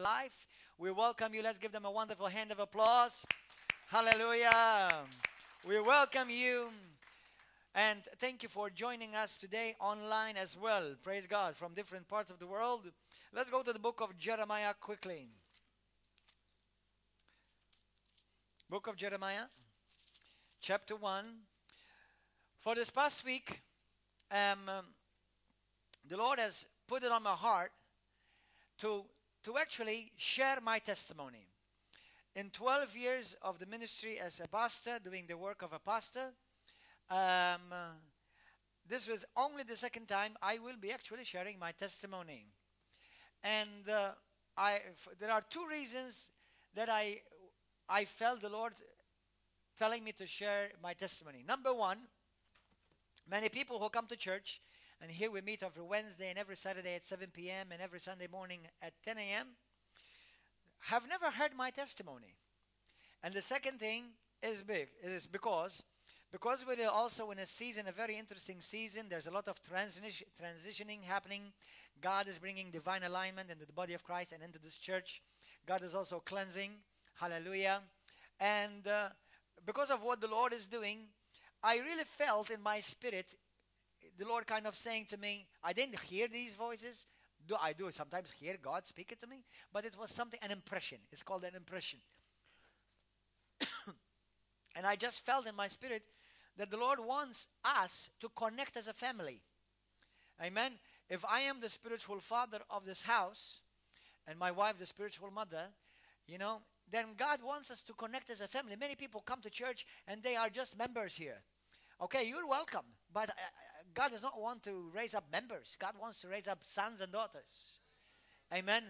life. We welcome you. Let's give them a wonderful hand of applause. Hallelujah. We welcome you. And thank you for joining us today online as well. Praise God, from different parts of the world. Let's go to the book of Jeremiah quickly. Book of Jeremiah, chapter 1. For this past week, the Lord has put it on my heart to actually share my testimony. In 12 years of the ministry as a pastor, doing the work of a pastor, this was only the second time I will be actually sharing my testimony. And there are two reasons that I felt the Lord telling me to share my testimony. Number one, many people who come to church, and here we meet every Wednesday and every Saturday at 7 p.m. and every Sunday morning at 10 a.m., have never heard my testimony. And the second thing is because we're also in a season, a very interesting season. There's a lot of transitioning happening. God is bringing divine alignment into the body of Christ and into this church. God is also cleansing. Hallelujah. And because of what the Lord is doing, I really felt in my spirit the Lord kind of saying to me, I didn't hear these voices. I do sometimes hear God speaking to me, but it was something, an impression. It's called an impression. And I just felt in my spirit that the Lord wants us to connect as a family. Amen. If I am the spiritual father of this house and my wife the spiritual mother, then God wants us to connect as a family. Many people come to church and they are just members here. Okay, you're welcome. But God does not want to raise up members. God wants to raise up sons and daughters. Amen.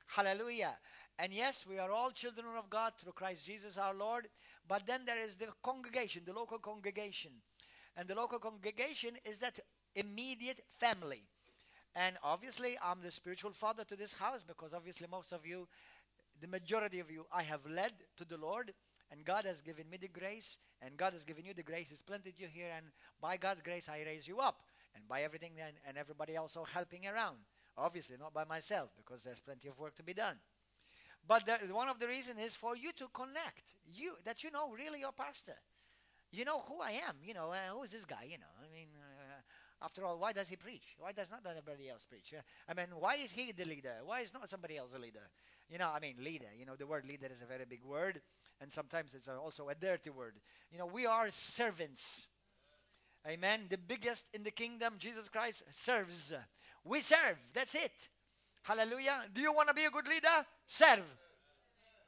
Hallelujah. And yes, we are all children of God through Christ Jesus our Lord. But then there is the congregation, the local congregation. And the local congregation is that immediate family. And obviously, I'm the spiritual father to this house because obviously most of you, the majority of you, I have led to the Lord. And God has given me the grace, and God has given you the grace. He's planted you here, and by God's grace, I raise you up. And by everything and everybody also helping around. Obviously, not by myself, because there's plenty of work to be done. But one of the reasons is for you to connect. That you know really your pastor. You know who I am. Who is this guy, after all, why does he preach? Why does not anybody else preach? Why is he the leader? Why is not somebody else the leader? Leader. The word leader is a very big word. And sometimes it's also a dirty word. We are servants. Amen. The biggest in the kingdom, Jesus Christ, serves. We serve. That's it. Hallelujah. Do you want to be a good leader? Serve.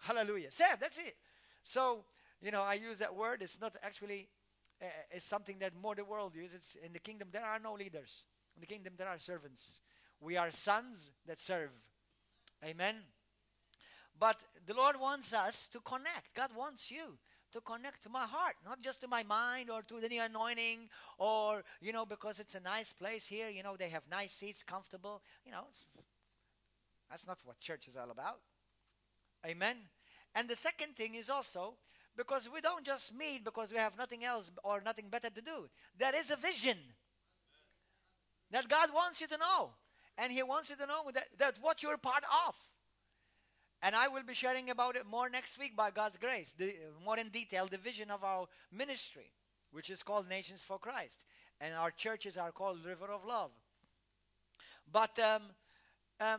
Hallelujah. Serve. That's it. So, I use that word. It's not actually, it's something that more the world uses. It's in the kingdom, there are no leaders. In the kingdom, there are servants. We are sons that serve. Amen. But the Lord wants us to connect. God wants you to connect to my heart, not just to my mind or to the new anointing or, because it's a nice place here. They have nice seats, comfortable. That's not what church is all about. Amen. And the second thing is also because we don't just meet because we have nothing else or nothing better to do. There is a vision that God wants you to know. And He wants you to know that what you're part of. And I will be sharing about it more next week by God's grace. More in detail, the vision of our ministry, which is called Nations for Christ. And our churches are called River of Love. But, I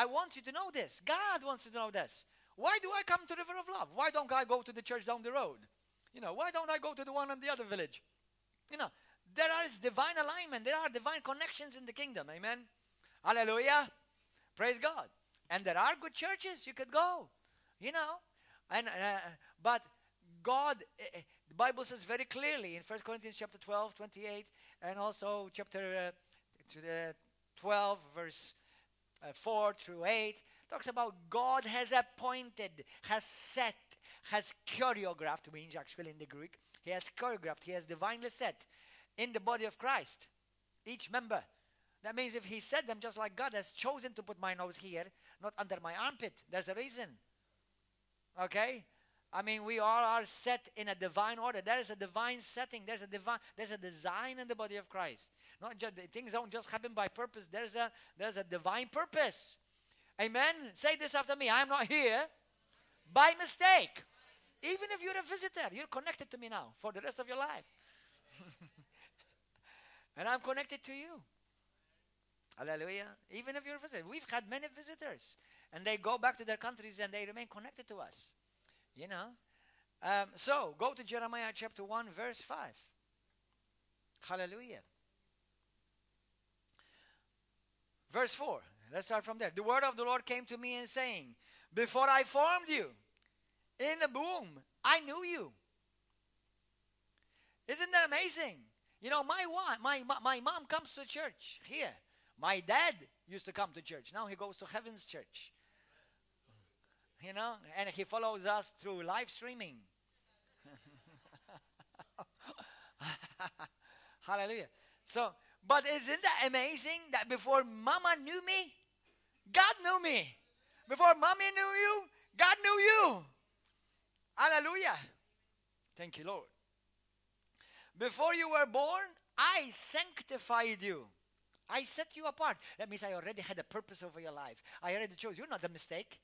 want you to know this. God wants you to know this. Why do I come to River of Love? Why don't I go to the church down the road? Why don't I go to the one in the other village? There is divine alignment. There are divine connections in the kingdom. Amen. Hallelujah. Praise God. And there are good churches you could go, but God, the Bible says very clearly in 1 Corinthians chapter 12, 28, and also chapter 12, verse 4 through 8, talks about God has appointed, has set, has choreographed, means actually in the Greek, He has choreographed, He has divinely set in the body of Christ, each member. That means if He set them, just like God has chosen to put my nose here, not under my armpit. There's a reason. Okay? We all are set in a divine order. There is a divine setting. There's a design in the body of Christ. Not just things don't just happen by purpose. There's a divine purpose. Amen. Say this after me. I'm not here by mistake. Even if you're a visitor, you're connected to me now for the rest of your life. And I'm connected to you. Hallelujah. Even if you're a visitor. We've had many visitors. And they go back to their countries and they remain connected to us. You know. So, go to Jeremiah chapter 1, verse 5. Hallelujah. Verse 4. Let's start from there. The word of the Lord came to me and saying, before I formed you in the womb, I knew you. Isn't that amazing? You know, my mom comes to church here. My dad used to come to church. Now he goes to Heaven's Church. You know, and he follows us through live streaming. Hallelujah. So, but isn't that amazing that before mama knew me, God knew me. Before mommy knew you, God knew you. Hallelujah. Thank you, Lord. Before you were born, I sanctified you. I set you apart. That means I already had a purpose over your life. I already chose. You're not a mistake.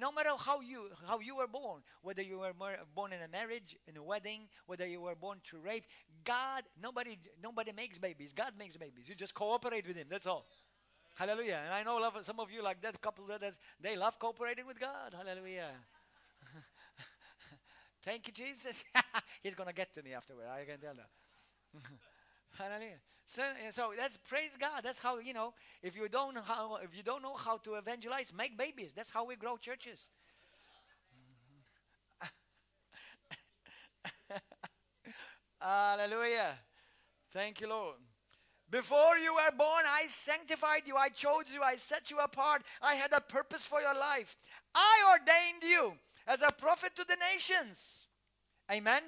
No matter how you were born, whether you were born in a marriage, in a wedding, whether you were born through rape, God, nobody makes babies. God makes babies. You just cooperate with Him. That's all. Hallelujah. And I know some of you like that couple that they love cooperating with God. Hallelujah. Thank you, Jesus. He's gonna get to me afterward. I can tell that. Hallelujah. So that's praise God. That's how, you know, if you don't know how to evangelize, make babies. That's how we grow churches. Hallelujah. Thank you, Lord. Before you were born, I sanctified you. I chose you. I set you apart. I had a purpose for your life. I ordained you as a prophet to the nations. Amen.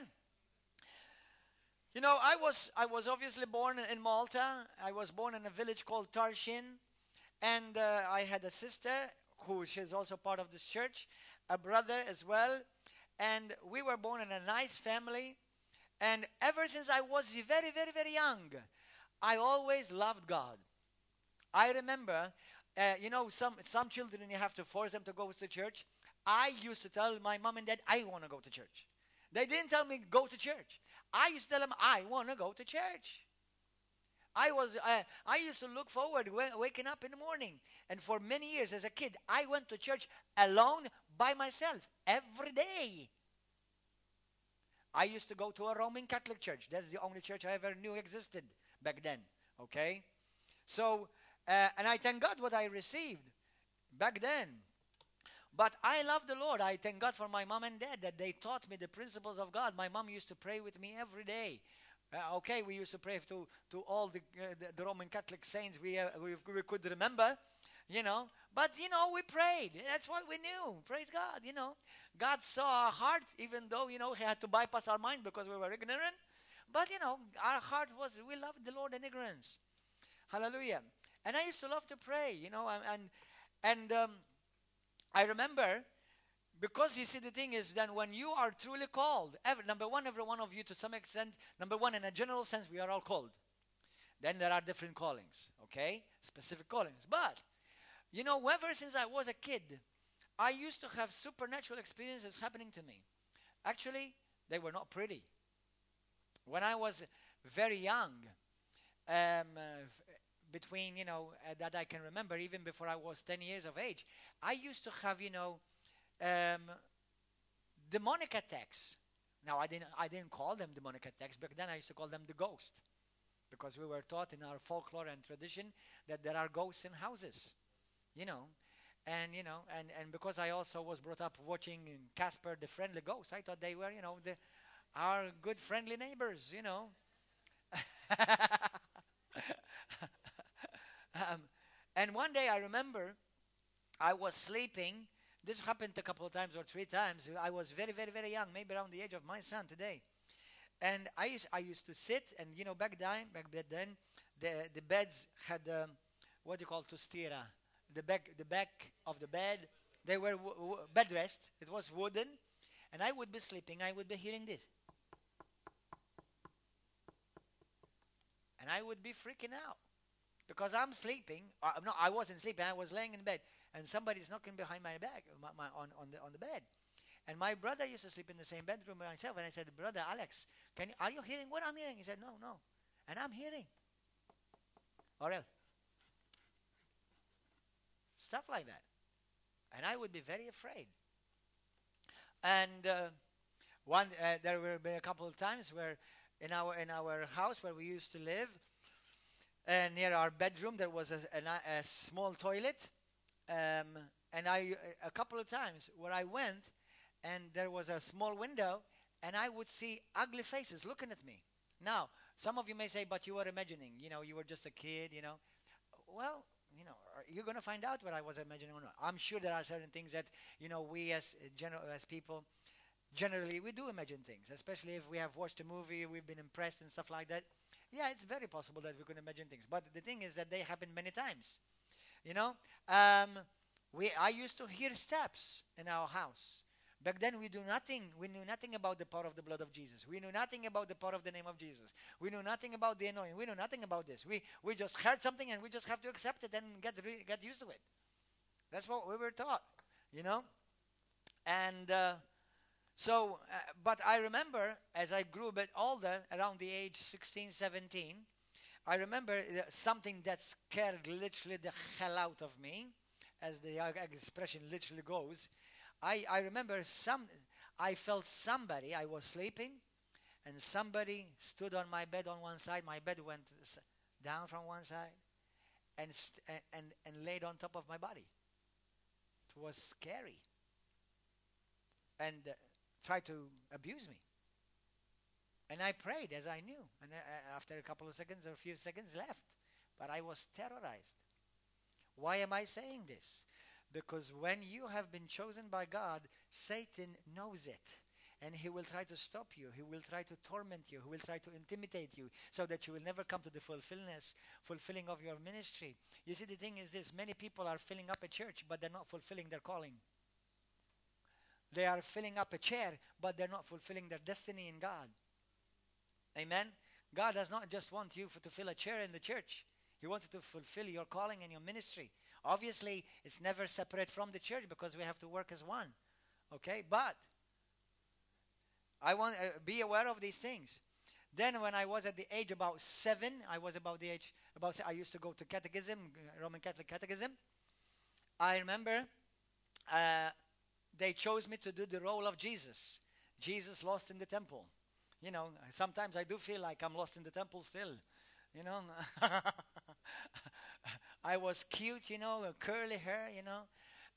You know, I was obviously born in Malta. I was born in a village called Tarshin. And I had a sister she's also part of this church, a brother as well. And we were born in a nice family. And ever since I was very, very, very young, I always loved God. I remember, you know, some children, you have to force them to go to church. I used to tell my mom and dad, I want to go to church. They didn't tell me go to church. I used to tell them, I want to go to church. I used to look forward waking up in the morning. And for many years as a kid, I went to church alone by myself every day. I used to go to a Roman Catholic church. That's the only church I ever knew existed back then. Okay? So, and I thank God what I received back then. But I love the Lord. I thank God for my mom and dad that they taught me the principles of God. My mom used to pray with me every day. Okay, we used to pray to all the Roman Catholic saints we could remember, you know. But, you know, we prayed. That's what we knew. Praise God, you know. God saw our heart, even though, you know, He had to bypass our mind because we were ignorant. But, you know, our heart was, we loved the Lord in ignorance. Hallelujah. And I used to love to pray, you know, and I remember, because you see the thing is that when you are truly called, number one, every one of you to some extent, number one, in a general sense, we are all called. Then there are different callings, okay? Specific callings. But, you know, ever since I was a kid, I used to have supernatural experiences happening to me. Actually, they were not pretty. When I was very young, between, you know, that I can remember, even before I was 10 years of age, I used to have, you know, demonic attacks. Now, I didn't call them demonic attacks. Back then, I used to call them the ghost. Because we were taught in our folklore and tradition that there are ghosts in houses, you know. And, you know, and because I also was brought up watching Casper the Friendly Ghost, I thought they were, you know, our good friendly neighbors, you know. And one day I remember I was sleeping. This happened a couple of times or 3 times. I was very, very, very young, maybe around the age of my son today. And I used to sit, and, you know, back then, the beds had, what do you call tustira? The back of the bed, they were bed rest. It was wooden. And I would be sleeping. I would be hearing this. And I would be freaking out. because I'm sleeping. No, I wasn't sleeping. I was laying in bed, and somebody's knocking behind my back, on the bed. And my brother used to sleep in the same bedroom with myself. And I said, Brother Alex, are you hearing what I'm hearing? He said, No, no. And I'm hearing. Or else. Stuff like that. And I would be very afraid. And there will be a couple of times where in our house where we used to live, and near our bedroom there was a small toilet, and a couple of times where I went, and there was a small window, and I would see ugly faces looking at me. Now, some of you may say, but you were imagining, you were just a kid, Well, you're going to find out what I was imagining or not. I'm sure there are certain things that, we as people, generally, we do imagine things, especially if we have watched a movie, we've been impressed and stuff like that. Yeah, it's very possible that we can imagine things. But the thing is that they happen many times. I used to hear steps in our house. Back then we knew nothing about the power of the blood of Jesus. We knew nothing about the power of the name of Jesus. We knew nothing about the anointing. We knew nothing about this. We just heard something, and we just have to accept it and get used to it. That's what we were taught, And but I remember as I grew a bit older, around the age 16, 17, I remember something that scared literally the hell out of me, as the expression literally goes. I remember I felt somebody, I was sleeping, and somebody stood on my bed on one side. My bed went down from one side and laid on top of my body. It was scary. And tried to abuse me. And I prayed as I knew. And after a couple of seconds or a few seconds left. But I was terrorized. Why am I saying this? Because when you have been chosen by God, Satan knows it. And he will try to stop you. He will try to torment you. He will try to intimidate you so that you will never come to the fulfilling of your ministry. You see, the thing is this. Many people are filling up a church, but they're not fulfilling their calling. They are filling up a chair, but they're not fulfilling their destiny in God. Amen? God does not just want you to fill a chair in the church. He wants you to fulfill your calling and your ministry. Obviously, it's never separate from the church because we have to work as one. Okay? But I want to be aware of these things. Then when I was at the age about 7, I used to go to catechism, Roman Catholic catechism. I remember they chose me to do the role of Jesus. Jesus lost in the temple. Sometimes I do feel like I'm lost in the temple still. I was cute, curly hair,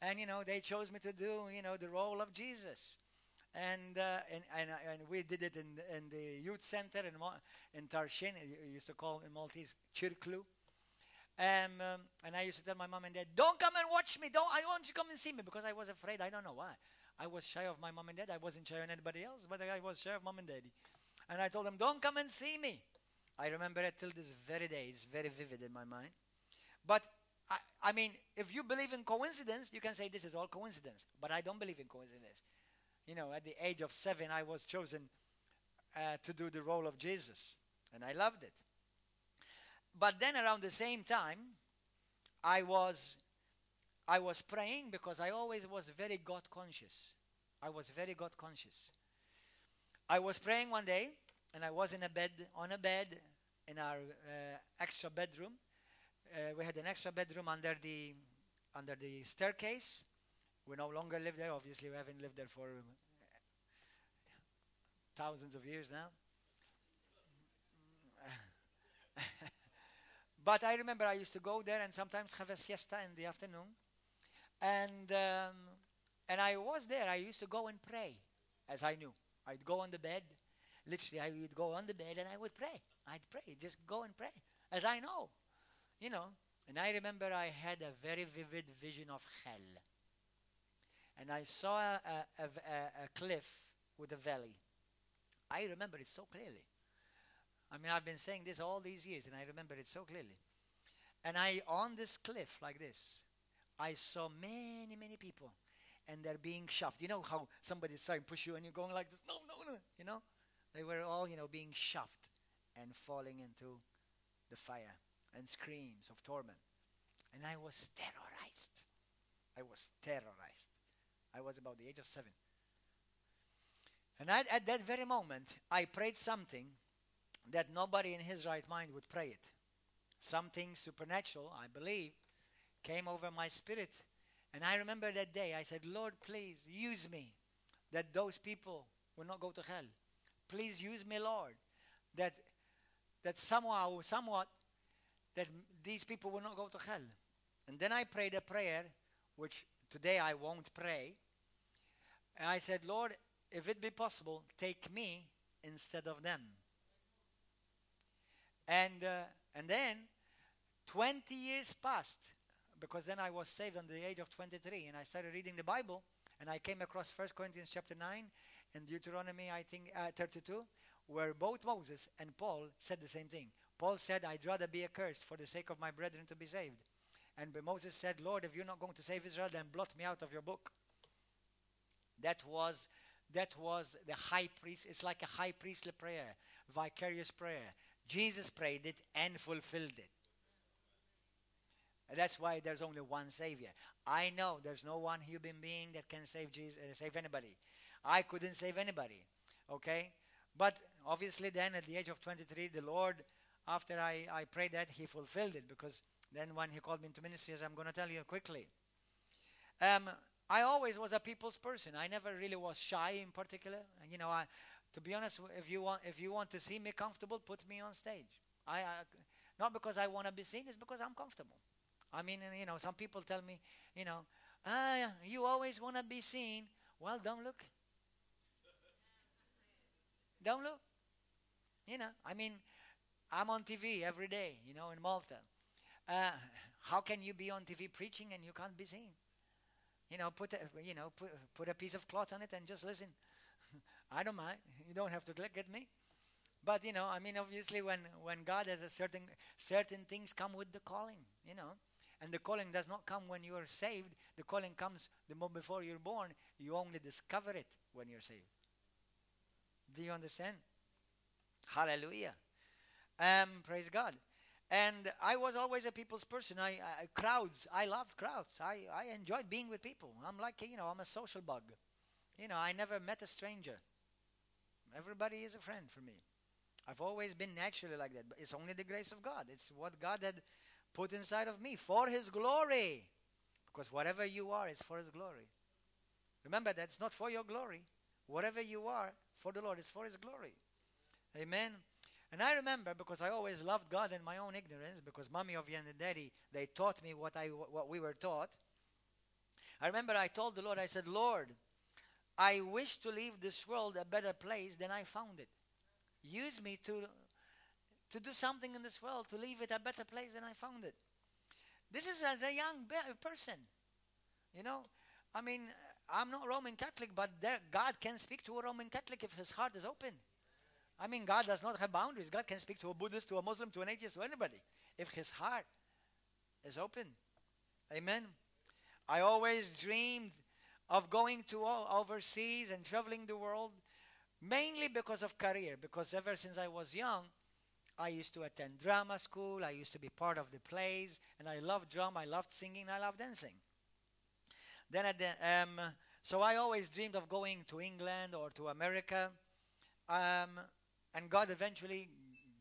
and they chose me to do, the role of Jesus. And we did it in the youth center in Tarshin. You used to call in Maltese Circlu. And I used to tell my mom and dad, don't come and watch me. I want you to come and see me, because I was afraid. I don't know why. I was shy of my mom and dad. I wasn't shy on anybody else, but I was shy of mom and daddy. And I told them, don't come and see me. I remember it till this very day. It's very vivid in my mind. But, I mean, if you believe in coincidence, you can say this is all coincidence. But I don't believe in coincidence. At the age of 7, I was chosen to do the role of Jesus. And I loved it. But then around the same time, I was praying, because I always was very God conscious. I was very God conscious. I was praying one day, and I was on a bed in our extra bedroom. We had an extra bedroom under the staircase. We no longer live there. Obviously, we haven't lived there for thousands of years now. But I remember I used to go there and sometimes have a siesta in the afternoon. And I was there. I used to go and pray, as I knew. I'd go on the bed. Literally, I would go on the bed and I would pray. I'd pray. Just go and pray, as I know. And I remember I had a very vivid vision of hell. And I saw a cliff with a valley. I remember it so clearly. I mean, I've been saying this all these years, and I remember it so clearly. And on this cliff like this, I saw many, many people, and they're being shoved. You know how somebody's trying to push you, and you're going like this? No, no, no. They were all, being shoved and falling into the fire. and screams of torment. And I was terrorized. I was terrorized. I was about the age of 7. And at that very moment, I prayed something that nobody in his right mind would pray it. Something supernatural, I believe, came over my spirit. And I remember that day, I said, Lord, please use me, that those people will not go to hell. Please use me, Lord, that somewhat, that these people will not go to hell. And then I prayed a prayer, which today I won't pray. And I said, Lord, if it be possible, take me instead of them. And then 20 years passed, because then I was saved on the age of 23, and I started reading the Bible, and I came across 1 Corinthians chapter 9 and Deuteronomy, I think, 32, where both Moses and Paul said the same thing. Paul said, I'd rather be accursed for the sake of my brethren to be saved. And Moses said, Lord, if you're not going to save Israel, then blot me out of your book. That was the high priest. It's like a high priestly prayer, vicarious prayer. Jesus prayed it and fulfilled it. And that's why there's only one Savior. I know there's no one human being that can save anybody. I couldn't save anybody. Okay? But obviously then at the age of 23, the Lord, after I prayed that, he fulfilled it. Because then when he called me into ministry, as I'm going to tell you quickly. I always was a people's person. I never really was shy in particular. You know, to be honest, if you want to see me comfortable, put me on stage. Not because I want to be seen, it's because I'm comfortable. I mean, you know, some people tell me, you know, you always want to be seen. Well, don't look. Don't look. You know, I mean, I'm on TV every day, you know, in Malta. How can you be on TV preaching and you can't be seen? You know, put a piece of cloth on it and just listen. I don't mind. You don't have to look at me. But, you know, I mean, obviously when God has a certain things come with the calling, you know. And the calling does not come when you are saved. The calling comes the moment before you're born. You only discover it when you're saved. Do you understand? Hallelujah. Praise God. And I was always a people's person. Crowds. I loved crowds. I enjoyed being with people. I'm like, you know, I'm a social bug. You know, I never met a stranger. Everybody is a friend for me. I've always been naturally like that. But it's only the grace of God. It's what God had put inside of me for His glory. Because whatever you are is for His glory. Remember, that's not for your glory. Whatever you are for the Lord is for His glory. Amen. And I remember, because I always loved God in my own ignorance, because mommy and daddy, they taught me what we were taught. I remember I told the Lord, I said, Lord, I wish to leave this world a better place than I found it. Use me to do something in this world, to leave it a better place than I found it. This is as a young person. You know, I mean, I'm not Roman Catholic, but God can speak to a Roman Catholic if his heart is open. I mean, God does not have boundaries. God can speak to a Buddhist, to a Muslim, to an atheist, to anybody, if his heart is open. Amen. I always dreamed of going to overseas and traveling the world, mainly because of career. Because ever since I was young, I used to attend drama school. I used to be part of the plays, and I loved drama. I loved singing. I loved dancing. Then so I always dreamed of going to England or to America. And God eventually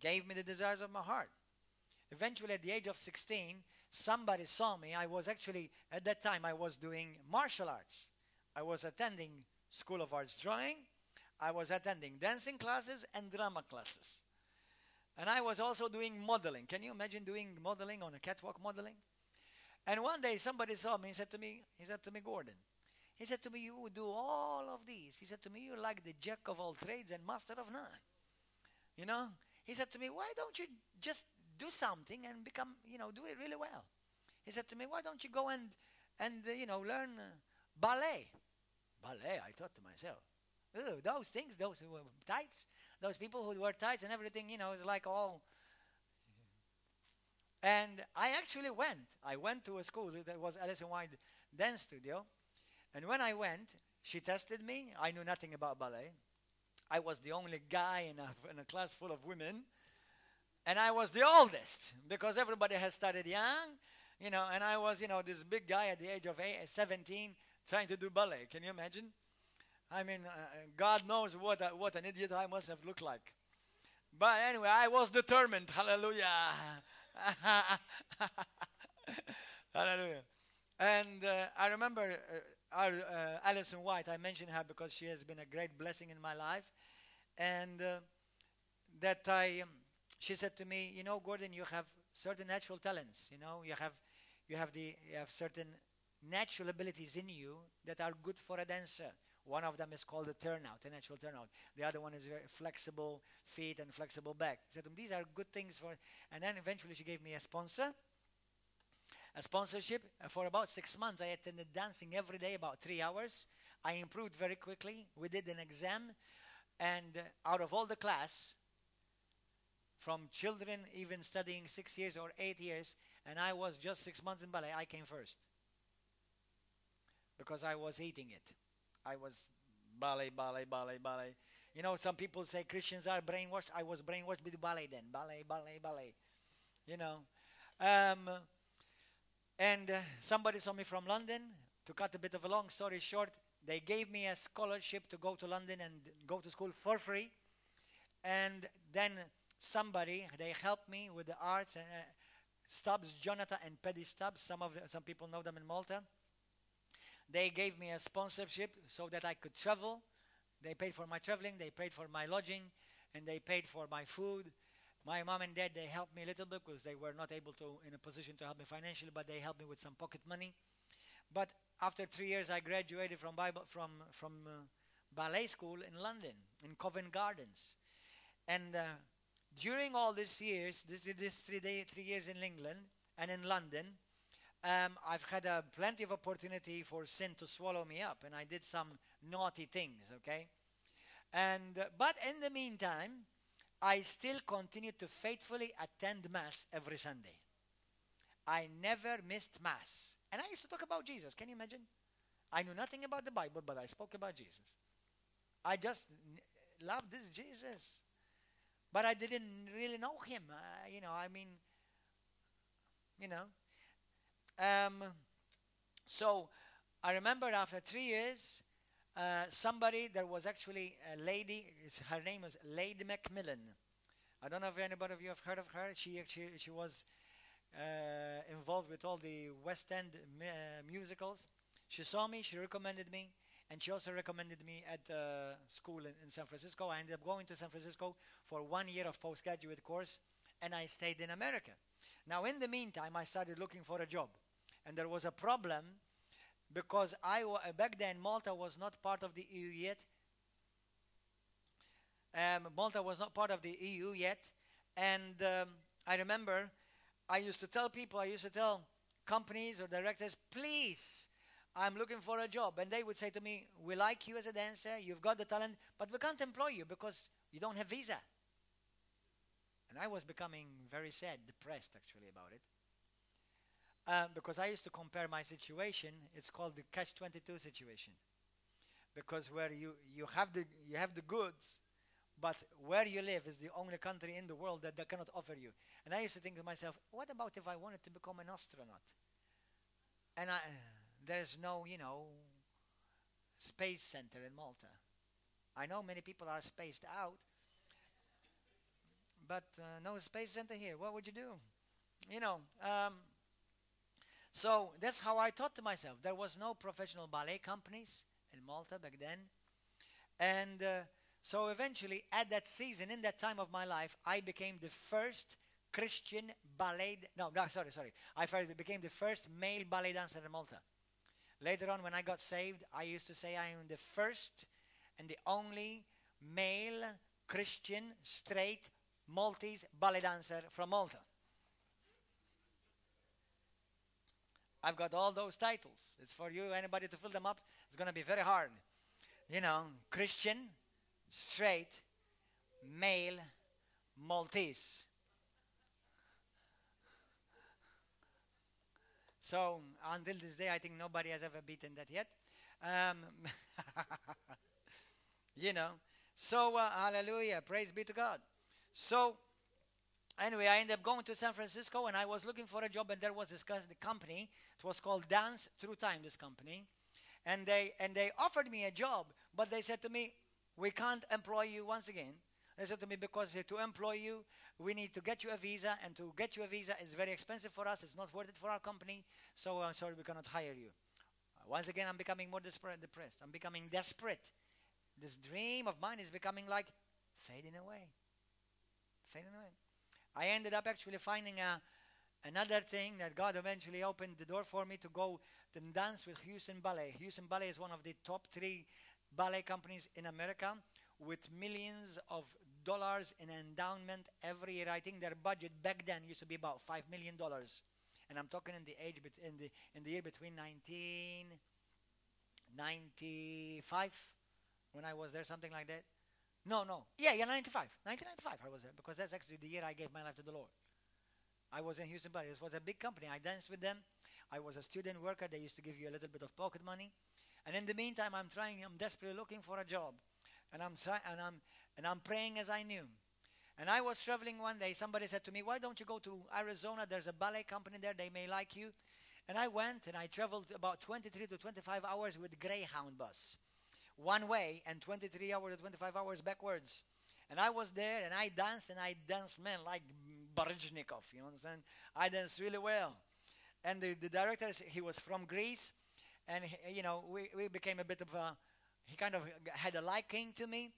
gave me the desires of my heart. Eventually, at the age of 16, somebody saw me. I was actually, at that time, I was doing martial arts. I was attending School of Arts Drawing. I was attending dancing classes and drama classes. And I was also doing modeling. Can you imagine doing modeling on a catwalk modeling? And one day, somebody saw me. He said to me, Gordon, he said to me, you do all of these. He said to me, you're like the jack of all trades and master of none. You know, he said to me, why don't you just do something and become, you know, do it really well? He said to me, why don't you go and you know, learn ballet? Ballet, I thought to myself, those things, those who were tights, those people who wear tights and everything, you know, is like all. And I actually went. I went to a school that was Alison White Dance Studio. And when I went, she tested me. I knew nothing about ballet. I was the only guy in a class full of women. And I was the oldest because everybody has started young, and I was, this big guy at the age of 17 trying to do ballet. Can you imagine? I mean, God knows what an idiot I must have looked like. But anyway, I was determined. Hallelujah. Hallelujah. And I remember our Alison White. I mentioned her because she has been a great blessing in my life. And she said to me, Gordon, you have certain natural talents. You have certain natural abilities in you that are good for a dancer. One of them is called a natural turnout. The other one is very flexible feet and flexible back. She said, these are good things for. And then eventually she gave me a sponsorship. For about 6 months. I attended dancing every day, about 3 hours. I improved very quickly. We did an exam, and out of all the class, from children even studying 6 years or 8 years, and I was just 6 months in ballet, I came first because I was eating it. I was ballet. Some people say Christians are brainwashed. I was brainwashed with ballet then. Ballet. And somebody saw me from London. To cut a bit of a long story short, they gave me a scholarship to go to London and go to school for free. And then they helped me with the arts. Stubbs, Jonathan and Paddy Stubbs. Some people know them in Malta. They gave me a sponsorship so that I could travel. They paid for my traveling, they paid for my lodging, and they paid for my food. My mom and dad, they helped me a little bit because they were not able to, in a position to help me financially, but they helped me with some pocket money. But after 3 years, I graduated from ballet school in London, in Covent Gardens. And during all these years, this 3 years in England and in London, I've had plenty of opportunity for sin to swallow me up, and I did some naughty things, okay? But in the meantime, I still continued to faithfully attend Mass every Sunday. I never missed Mass. And I used to talk about Jesus. Can you imagine? I knew nothing about the Bible, but I spoke about Jesus. I just loved this Jesus. But I didn't really know him. So I remember after 3 years, there was actually a lady, her name was Lady Macmillan. I don't know if anybody of you have heard of her. She was involved with all the West End musicals. She saw me, she recommended me, and she also recommended me at school in San Francisco. I ended up going to San Francisco for 1 year of postgraduate course, and I stayed in America. Now, in the meantime, I started looking for a job. And there was a problem because back then Malta was not part of the EU yet. Malta was not part of the EU yet. And I remember I used to tell companies or directors, please, I'm looking for a job. And they would say to me, we like you as a dancer, you've got the talent, but we can't employ you because you don't have visa. And I was becoming very sad, depressed actually about it. Because I used to compare my situation. It's called the catch-22 situation. Because where you have the goods, but where you live is the only country in the world that cannot offer you. And I used to think to myself, what about if I wanted to become an astronaut? And there's no, space center in Malta. I know many people are spaced out, but no space center here. What would you do? So that's how I thought to myself. There was no professional ballet companies in Malta back then. And so eventually at that season, in that time of my life, I became the first Christian ballet, I became the first male ballet dancer in Malta. Later on when I got saved, I used to say I am the first and the only male Christian straight Maltese ballet dancer from Malta. I've got all those titles. It's for you, anybody to fill them up. It's going to be very hard. Christian, straight, male, Maltese. So until this day, I think nobody has ever beaten that yet. So hallelujah, praise be to God. So Anyway, I ended up going to San Francisco, and I was looking for a job, and there was this the company. It was called Dance Through Time, this company. And they offered me a job, but they said to me, we can't employ you once again. They said to me, because to employ you, we need to get you a visa, and to get you a visa is very expensive for us. It's not worth it for our company, so I'm sorry, we cannot hire you. Once again, I'm becoming more depressed. I'm becoming desperate. This dream of mine is becoming like fading away. Fading away. I ended up actually finding another thing that God eventually opened the door for me to go to dance with Houston Ballet. Houston Ballet is one of the top 3 ballet companies in America, with millions of dollars in endowment every year. I think their budget back then used to be about $5 million, and I'm talking in the year between 1995 when I was there, something like that. No, 1995 I was there, because that's actually the year I gave my life to the Lord. I was in Houston Ballet. This was a big company. I danced with them. I was a student worker. They used to give you a little bit of pocket money. And in the meantime, I'm desperately looking for a job. And I'm praying as I knew. And I was traveling one day. Somebody said to me, why don't you go to Arizona? There's a ballet company there. They may like you. And I went, and I traveled about 23 to 25 hours with Greyhound bus. One way, and 23 hours to 25 hours backwards. And I was there, and I danced, man, like Baryshnikov, you understand? I danced really well. And the director, he was from Greece, and we became a bit of he kind of had a liking to me,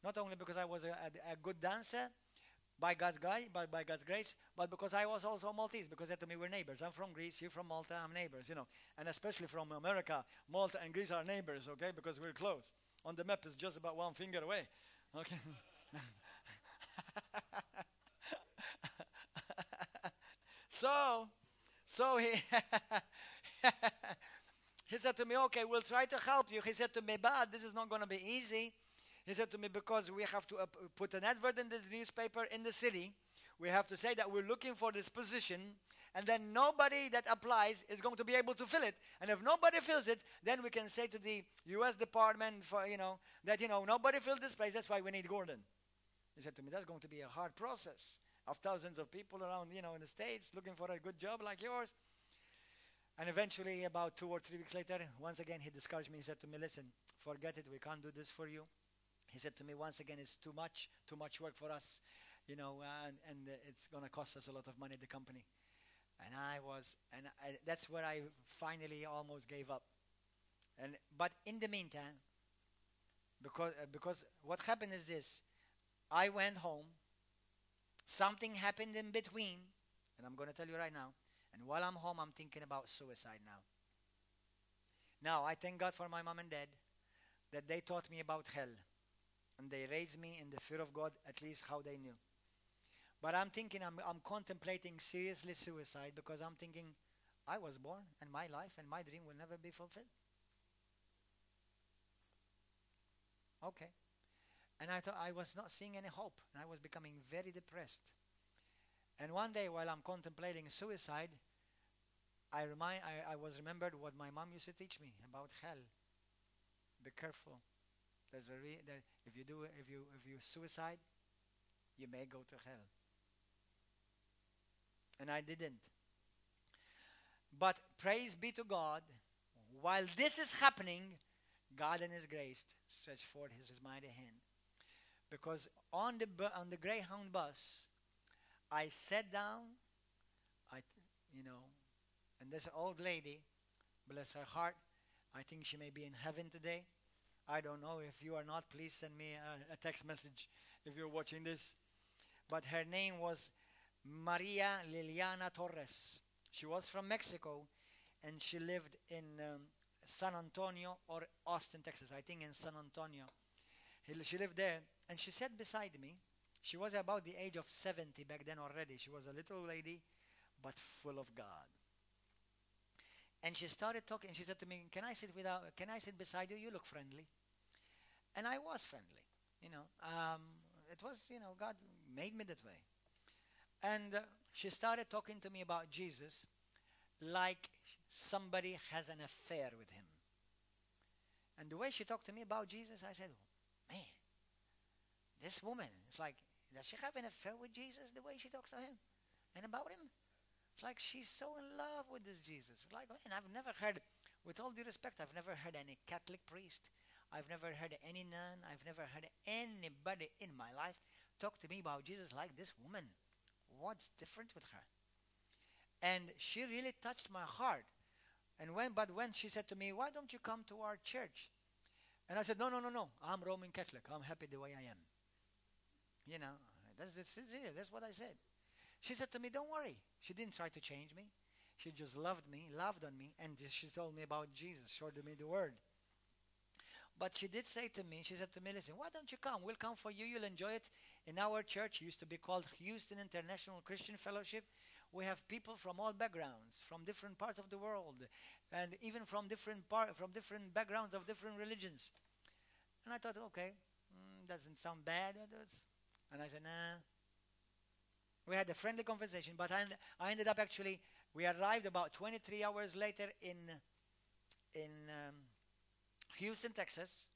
not only because I was a good dancer, by God's grace, but because I was also Maltese, because they told me we're neighbors. I'm from Greece, you're from Malta, I'm neighbors, and especially from America, Malta and Greece are neighbors, okay, because we're close. On the map, it's just about one finger away, okay. So he he said to me, okay, we'll try to help you. He said to me, but this is not going to be easy. He said to me, because we have to put an advert in the newspaper in the city. We have to say that we're looking for this position, and then nobody that applies is going to be able to fill it. And if nobody fills it, then we can say to the U.S. Department that nobody filled this place. That's why we need Gordon. He said to me, that's going to be a hard process of thousands of people around, in the States looking for a good job like yours. And eventually, about 2 or 3 weeks later, once again, he discouraged me. He said to me, listen, forget it. We can't do this for you. He said to me, once again, it's too much work for us, and it's going to cost us a lot of money, the company. And that's where I finally almost gave up. But in the meantime, because what happened is this, I went home, something happened in between, and I'm going to tell you right now, and while I'm home, I'm thinking about suicide now. Now, I thank God for my mom and dad, that they taught me about hell. And they raised me in the fear of God, at least how they knew. But I'm thinking, I'm contemplating seriously suicide, because I'm thinking, I was born, and my life and my dream will never be fulfilled. Okay. And I thought I was not seeing any hope, and I was becoming very depressed. And one day, while I'm contemplating suicide, I was remembered what my mom used to teach me about hell. Be careful. If you suicide, you may go to hell. And I didn't. But praise be to God, while this is happening, God in His grace stretched forth His mighty hand. Because on the Greyhound bus, I sat down, and this old lady, bless her heart, I think she may be in heaven today. I don't know. If you are not, please send me a text message if you're watching this. But her name was Maria Liliana Torres. She was from Mexico, and she lived in San Antonio or Austin, Texas. I think in San Antonio. She lived there, and she sat beside me. She was about the age of 70 back then already. She was a little lady, but full of God. And she started talking. She said to me, can I sit beside you? You look friendly. And I was friendly. It was, God made me that way. And she started talking to me about Jesus like somebody has an affair with Him. And the way she talked to me about Jesus, I said, man, this woman, it's like, does she have an affair with Jesus the way she talks to him and about him? It's like she's so in love with this Jesus. Like, man, I've never heard, with all due respect, I've never heard any Catholic priest. I've never heard any nun. I've never heard anybody in my life talk to me about Jesus like this woman. What's different with her? And she really touched my heart. But when she said to me, why don't you come to our church? And I said, no. I'm Roman Catholic. I'm happy the way I am. You know, that's what I said. She said to me, don't worry. She didn't try to change me. She just loved on me, and she told me about Jesus, showed me the word. But she did say to me, she said to me, listen, why don't you come? We'll come for you. You'll enjoy it. In our church, it used to be called Houston International Christian Fellowship. We have people from all backgrounds, from different parts of the world, and even from different backgrounds of different religions. And I thought, okay, doesn't sound bad. And I said, nah. We had a friendly conversation, but I ended up actually, we arrived about 23 hours later in Houston, Texas,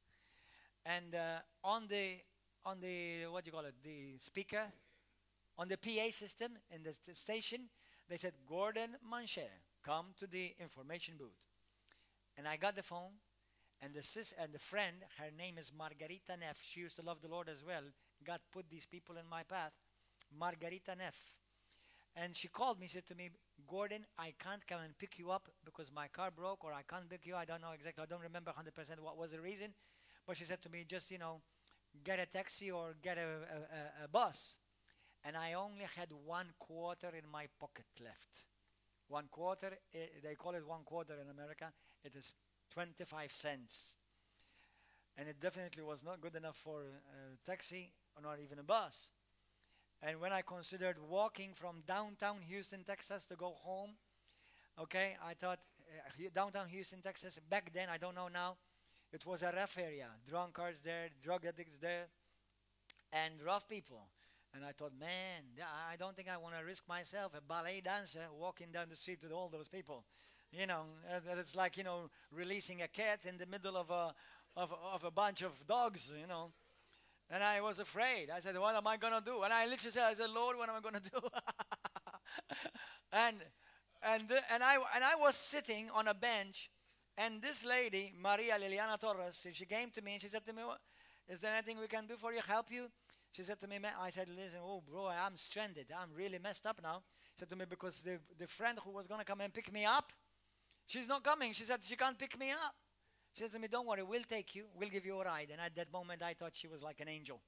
and on the what do you call it, the speaker, on the PA system in the station, they said, Gordon Manché, come to the information booth. And I got the phone, and the friend, her name is Margarita Neff. She used to love the Lord as well. God put these people in my path. Margarita Neff. And she called me, said to me, Gordon, I can't come and pick you up because my car broke, or I can't pick you. I don't know exactly. I don't remember 100% what was the reason. But she said to me, just, get a taxi or get a bus. And I only had 1 quarter in my pocket left. 1 quarter, they call it 1 quarter in America. It is 25 cents. And it definitely was not good enough for a taxi or not even a bus. And when I considered walking from downtown Houston, Texas to go home, okay, I thought downtown Houston, Texas, back then, I don't know now, it was a rough area. Drunkards there, drug addicts there, and rough people. And I thought, man, I don't think I want to risk myself, a ballet dancer, walking down the street with all those people. It's like, releasing a cat in the middle of a bunch of dogs, And I was afraid. I said, what am I going to do? And I literally said, Lord, what am I going to do? and I was sitting on a bench, and this lady, Maria Liliana Torres, she came to me and she said to me, is there anything we can do for you, help you? She said to me, I said, listen, oh, bro, I'm stranded. I'm really messed up now. She said to me, because the friend who was going to come and pick me up, she's not coming. She said she can't pick me up. She said to me, don't worry, we'll take you. We'll give you a ride. And at that moment, I thought she was like an angel.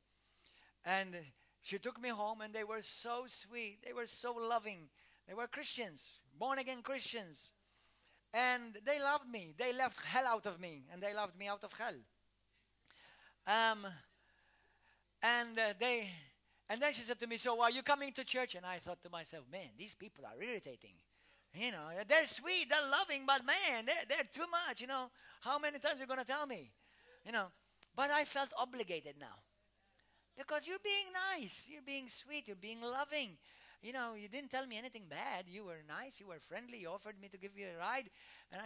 And she took me home, and they were so sweet. They were so loving. They were Christians, born-again Christians. And they loved me. They left hell out of me, and they loved me out of hell. And then she said to me, so are you coming to church? And I thought to myself, man, these people are irritating. They're sweet, they're loving, but man, they're too much, How many times are you going to tell me? But I felt obligated now. Because you're being nice, you're being sweet, you're being loving. You didn't tell me anything bad. You were nice, you were friendly, you offered me to give you a ride. And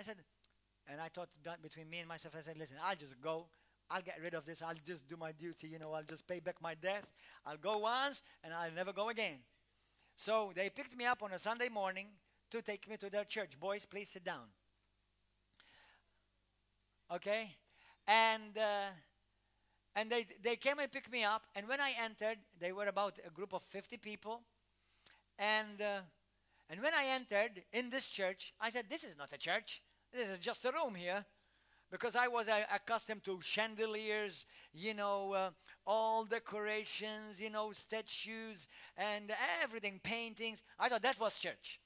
I thought that between me and myself, I said, listen, I'll just go. I'll get rid of this. I'll just do my duty. I'll just pay back my debt. I'll go once, and I'll never go again. So they picked me up on a Sunday morning to take me to their church. Boys, please sit down. Okay? And they came and picked me up. And when I entered, they were about a group of 50 people. And when I entered in this church, I said, this is not a church. This is just a room here. Because I was accustomed to chandeliers, all decorations, statues and everything, paintings. I thought that was church,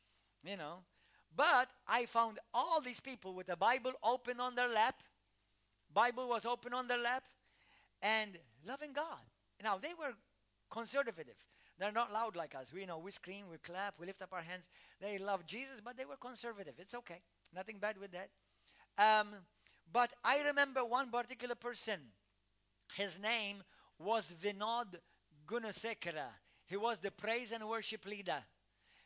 But I found all these people with a Bible open on their lap. Bible was open on their lap and loving God. Now, they were conservative. They're not loud like us. We scream, we clap, we lift up our hands. They love Jesus, but they were conservative. It's okay. Nothing bad with that. But I remember one particular person. His name was Vinod Gunasekara. He was the praise and worship leader.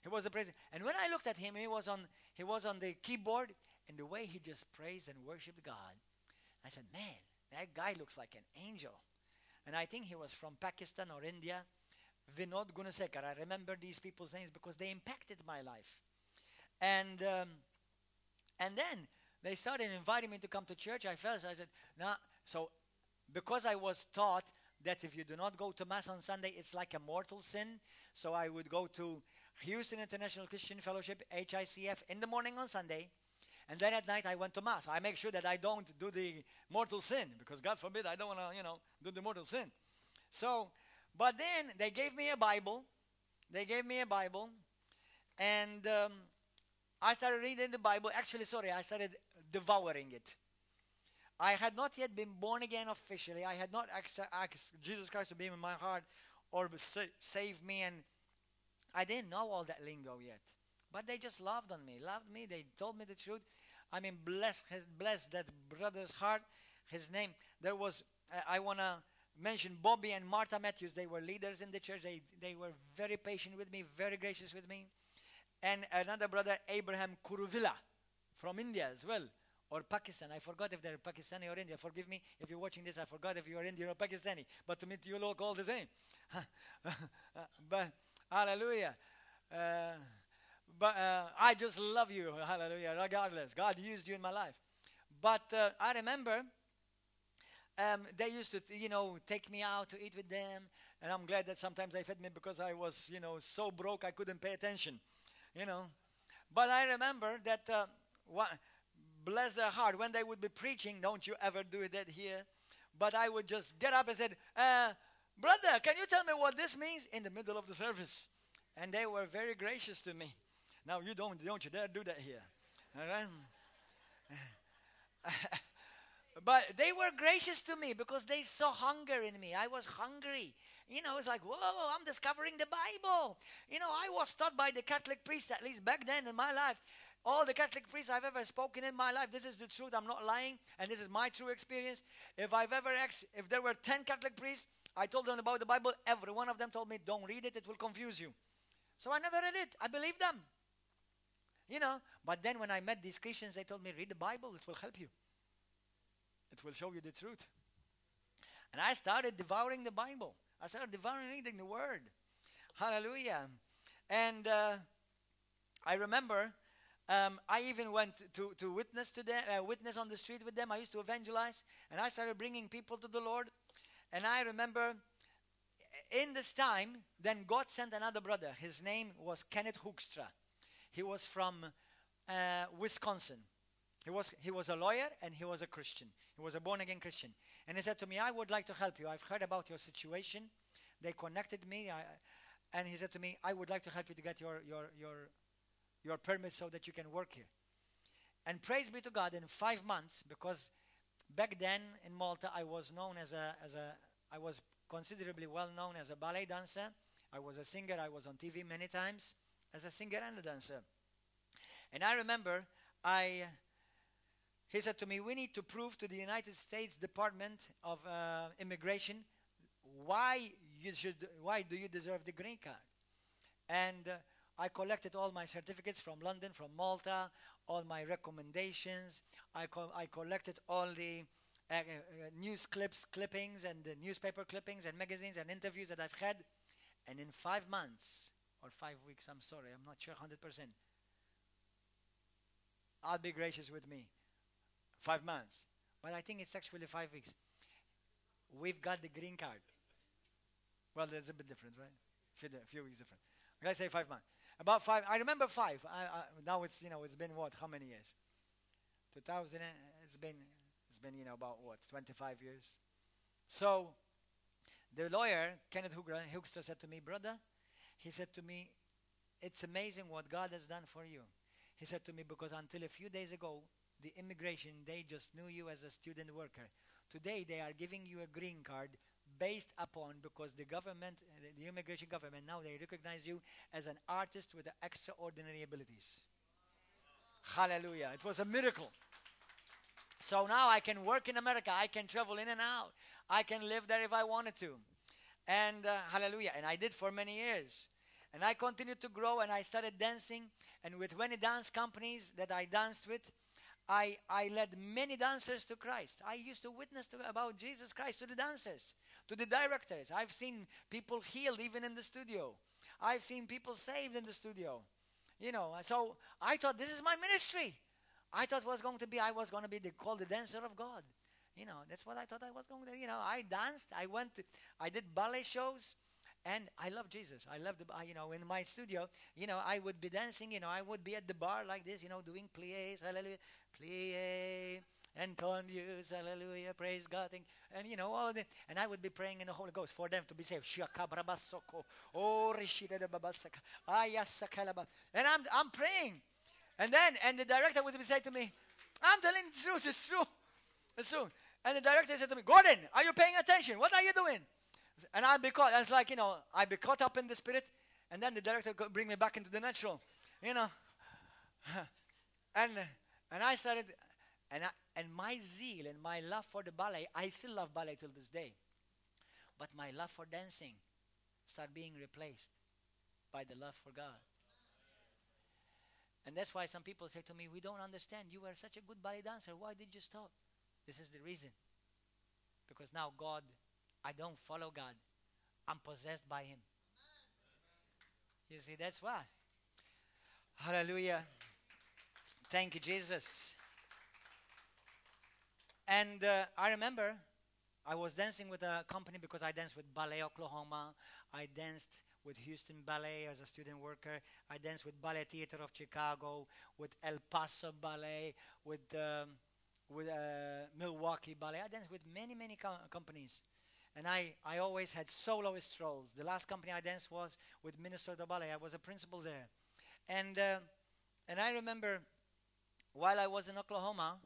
He was the praise. And when I looked at him, he was on the keyboard, and the way he just praised and worshiped God, I said, man, that guy looks like an angel. And I think he was from Pakistan or India. Vinod Gunasekar. I remember these people's names because they impacted my life. And then they started inviting me to come to church. I felt, so I said, nah. So because I was taught that if you do not go to Mass on Sunday, it's like a mortal sin. So I would go to Houston International Christian Fellowship, HICF, in the morning on Sunday. And then at night I went to Mass. I make sure that I don't do the mortal sin, because God forbid I don't want to, do the mortal sin. So, but then they gave me a Bible. They gave me a Bible. And I started reading the Bible. Actually, sorry, I started devouring it. I had not yet been born again officially. I had not asked Jesus Christ to be in my heart or save me. And I didn't know all that lingo yet. But they just loved me. They told me the truth. I mean, bless that brother's heart, his name. There was, I want to mention Bobby and Martha Matthews. They were leaders in the church. They were very patient with me, very gracious with me. And another brother, Abraham Kuruvilla, from India as well, or Pakistan. I forgot if they're Pakistani or Indian. Forgive me if you're watching this. I forgot if you are Indian or Pakistani. But to me, you look all the same. But, hallelujah. But I just love you, hallelujah, regardless. God used you in my life. But I remember they used to, take me out to eat with them. And I'm glad that sometimes they fed me because I was, so broke I couldn't pay attention, But I remember that, bless their heart, when they would be preaching, don't you ever do that here. But I would just get up and say, brother, can you tell me what this means? In the middle of the service. And they were very gracious to me. Now you don't you dare do that here. All right? But they were gracious to me because they saw hunger in me. I was hungry. It's like, whoa, I'm discovering the Bible. I was taught by the Catholic priests, at least back then in my life. All the Catholic priests I've ever spoken in my life, this is the truth, I'm not lying, and this is my true experience. If there were 10 Catholic priests, I told them about the Bible, every one of them told me, don't read it, it will confuse you. So I never read it. I believed them. But then when I met these Christians, they told me, read the Bible, it will help you. It will show you the truth. And I started devouring the Bible. I started devouring reading the Word. Hallelujah. And I remember I even went to witness to them, witness on the street with them. I used to evangelize. And I started bringing people to the Lord. And I remember in this time, then God sent another brother. His name was Kenneth Hoekstra. He was from Wisconsin. He was a lawyer and he was a Christian. He was a born-again Christian. And he said to me, I would like to help you. I've heard about your situation. They connected me. And he said to me, I would like to help you to get your permit so that you can work here. And praise be to God, in 5 months, because back then in Malta, I was known I was considerably well known as a ballet dancer. I was a singer. I was on TV many times as a singer and a dancer. And I remember he said to me, we need to prove to the United States Department of Immigration why do you deserve the green card. And I collected all my certificates from London, from Malta, all my recommendations. I collected all the news clippings and the newspaper clippings and magazines and interviews that I've had. And in 5 months, or 5 weeks, I'm sorry, I'm not sure 100%. I'll be gracious with me. 5 months. But I think it's actually 5 weeks. We've got the green card. Well, that's a bit different, right? A few weeks different. Let's say 5 months. About 5. I remember 5. Now it's it's been what? How many years? 2000. It's been about what? 25 years. So the lawyer Kenneth Hoekstra said to me, brother, he said to me, it's amazing what God has done for you. He said to me, because until a few days ago, the immigration, they just knew you as a student worker. Today, they are giving you a green card based upon, because the government, the immigration government, now they recognize you as an artist with extraordinary abilities. Hallelujah. It was a miracle. So now I can work in America. I can travel in and out. I can live there if I wanted to. And hallelujah. And I did for many years. And I continued to grow, and I started dancing. And with many dance companies that I danced with, I led many dancers to Christ. I used to witness about Jesus Christ to the dancers, to the directors. I've seen people healed even in the studio. I've seen people saved in the studio. So I thought this is my ministry. I thought was going to be, I was going to be called the dancer of God. That's what I thought I was going to, I danced. I did ballet shows. And I love Jesus. I love in my studio, I would be dancing, I would be at the bar like this, doing pliés, hallelujah, plié, Antonius, hallelujah, praise God, and all of them. And I would be praying in the Holy Ghost for them to be saved. And I'm praying. And the director would say to me, I'm telling the truth, it's true. It's true. And the director said to me, Gordon, are you paying attention? What are you doing? And I'd be caught. It's like, I'd be caught up in the spirit, and then the director could bring me back into the natural, And I started, and my zeal and my love for the ballet, I still love ballet till this day. But my love for dancing started being replaced by the love for God. And that's why some people say to me, we don't understand. You were such a good ballet dancer. Why did you stop? This is the reason. Because now God, I don't follow God. I'm possessed by Him. You see, that's why. Hallelujah. Thank you, Jesus. And I remember I was dancing with a company because I danced with Ballet Oklahoma. I danced with Houston Ballet as a student worker. I danced with Ballet Theater of Chicago, with El Paso Ballet, with Milwaukee Ballet. I danced with many, many companies. And I always had soloist roles. The last company I danced was with Minnesota Ballet. I was a principal there. And I remember while I was in Oklahoma,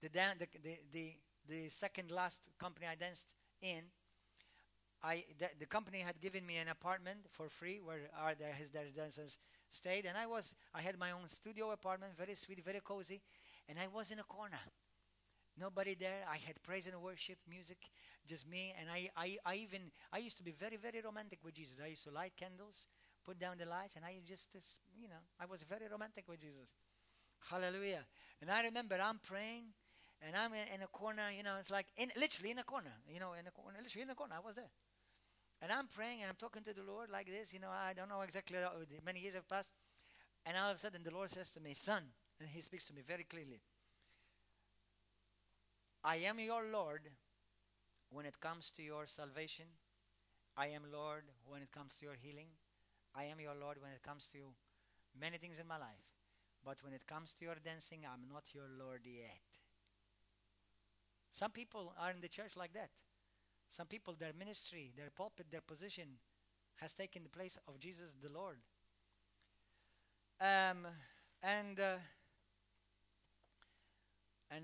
the second last company I danced in, the company had given me an apartment for free where their dancers stayed. And I had my own studio apartment, very sweet, very cozy. And I was in a corner. Nobody there. I had praise and worship, music, just me. And I used to be very, very romantic with Jesus. I used to light candles, put down the lights, and I was very romantic with Jesus. Hallelujah. And I remember I'm praying, and I'm in a corner, it's like literally in a corner, literally in a corner. I was there. And I'm praying, and I'm talking to the Lord like this, I don't know exactly, many years have passed. And all of a sudden, the Lord says to me, son, and He speaks to me very clearly, I am your Lord when it comes to your salvation. I am Lord when it comes to your healing. I am your Lord when it comes to many things in my life. But when it comes to your dancing, I'm not your Lord yet. Some people are in the church like that. Some people, their ministry, their pulpit, their position has taken the place of Jesus the Lord. And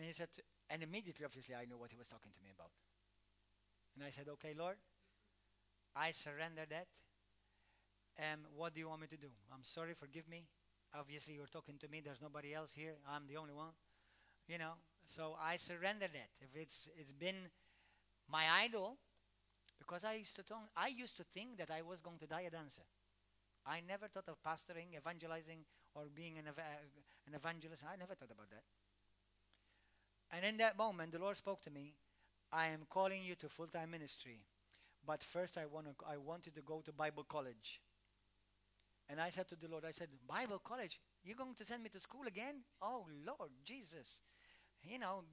He said, and immediately, obviously, I knew what He was talking to me about. And I said, okay, Lord, I surrender that. What do you want me to do? I'm sorry, forgive me. Obviously, you're talking to me. There's nobody else here. I'm the only one. So I surrender that. If it's been my idol, because I used to think that I was going to die a dancer. I never thought of pastoring, evangelizing, or being an evangelist. I never thought about that. And in that moment, the Lord spoke to me, I am calling you to full-time ministry. But first, I want you to go to Bible college. And I said to the Lord, Bible college? You're going to send me to school again? Oh, Lord Jesus.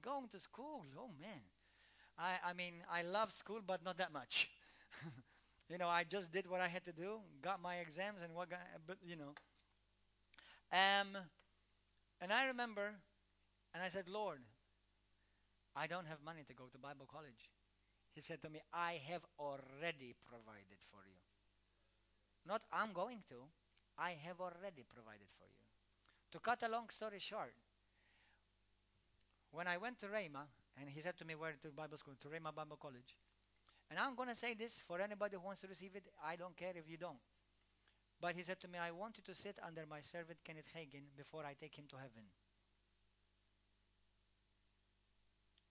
Going to school. Oh, man. I mean, I love school, but not that much. I just did what I had to do, got my exams, and and I remember, and I said, Lord, I don't have money to go to Bible college. He said to me, I have already provided for you. Not I'm going to. I have already provided for you. To cut a long story short, when I went to Rhema, and he said to me, where to Bible school? To Rhema Bible College. And I'm going to say this for anybody who wants to receive it. I don't care if you don't. But he said to me, I want you to sit under my servant Kenneth Hagin before I take him to heaven.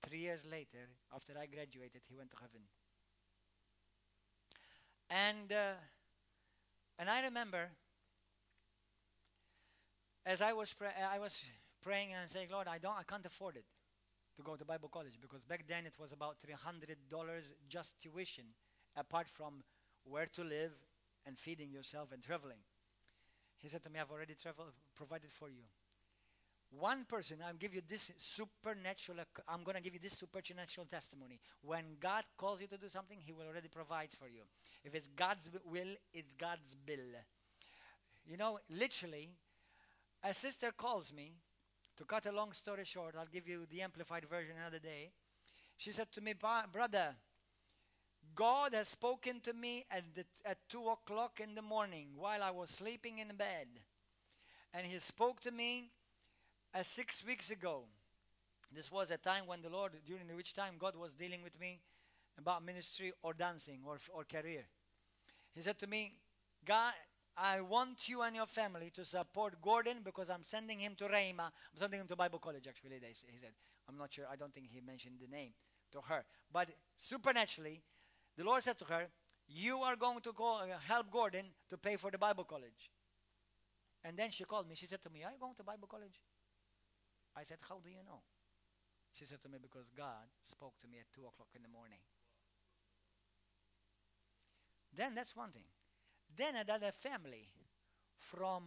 3 years later, after I graduated, he went to heaven. And I remember, as I was praying and saying, Lord, I can't afford it to go to Bible college, because back then it was about $300 just tuition, apart from where to live and feeding yourself and traveling. He said to me, I've already provided for you. One person, I'm going to give you this supernatural testimony. When God calls you to do something, He will already provide for you. If it's God's will, it's God's bill. You know, literally, a sister calls me. To cut a long story short, I'll give you the amplified version another day. She said to me, brother, God has spoken to me at 2 o'clock in the morning while I was sleeping in bed. And He spoke to me 6 weeks ago. This was a time when the Lord, during which time God was dealing with me about ministry or dancing or career. He said to me, God, I want you and your family to support Gordon, because I'm sending him to Rhema. I'm sending him to Bible college, actually, he said. I'm not sure. I don't think he mentioned the name to her. But supernaturally, the Lord said to her, you are going to help Gordon to pay for the Bible college. And then she called me. She said to me, are you going to Bible college? I said, how do you know? She said to me, because God spoke to me at 2 o'clock in the morning. Then that's one thing. Then another family from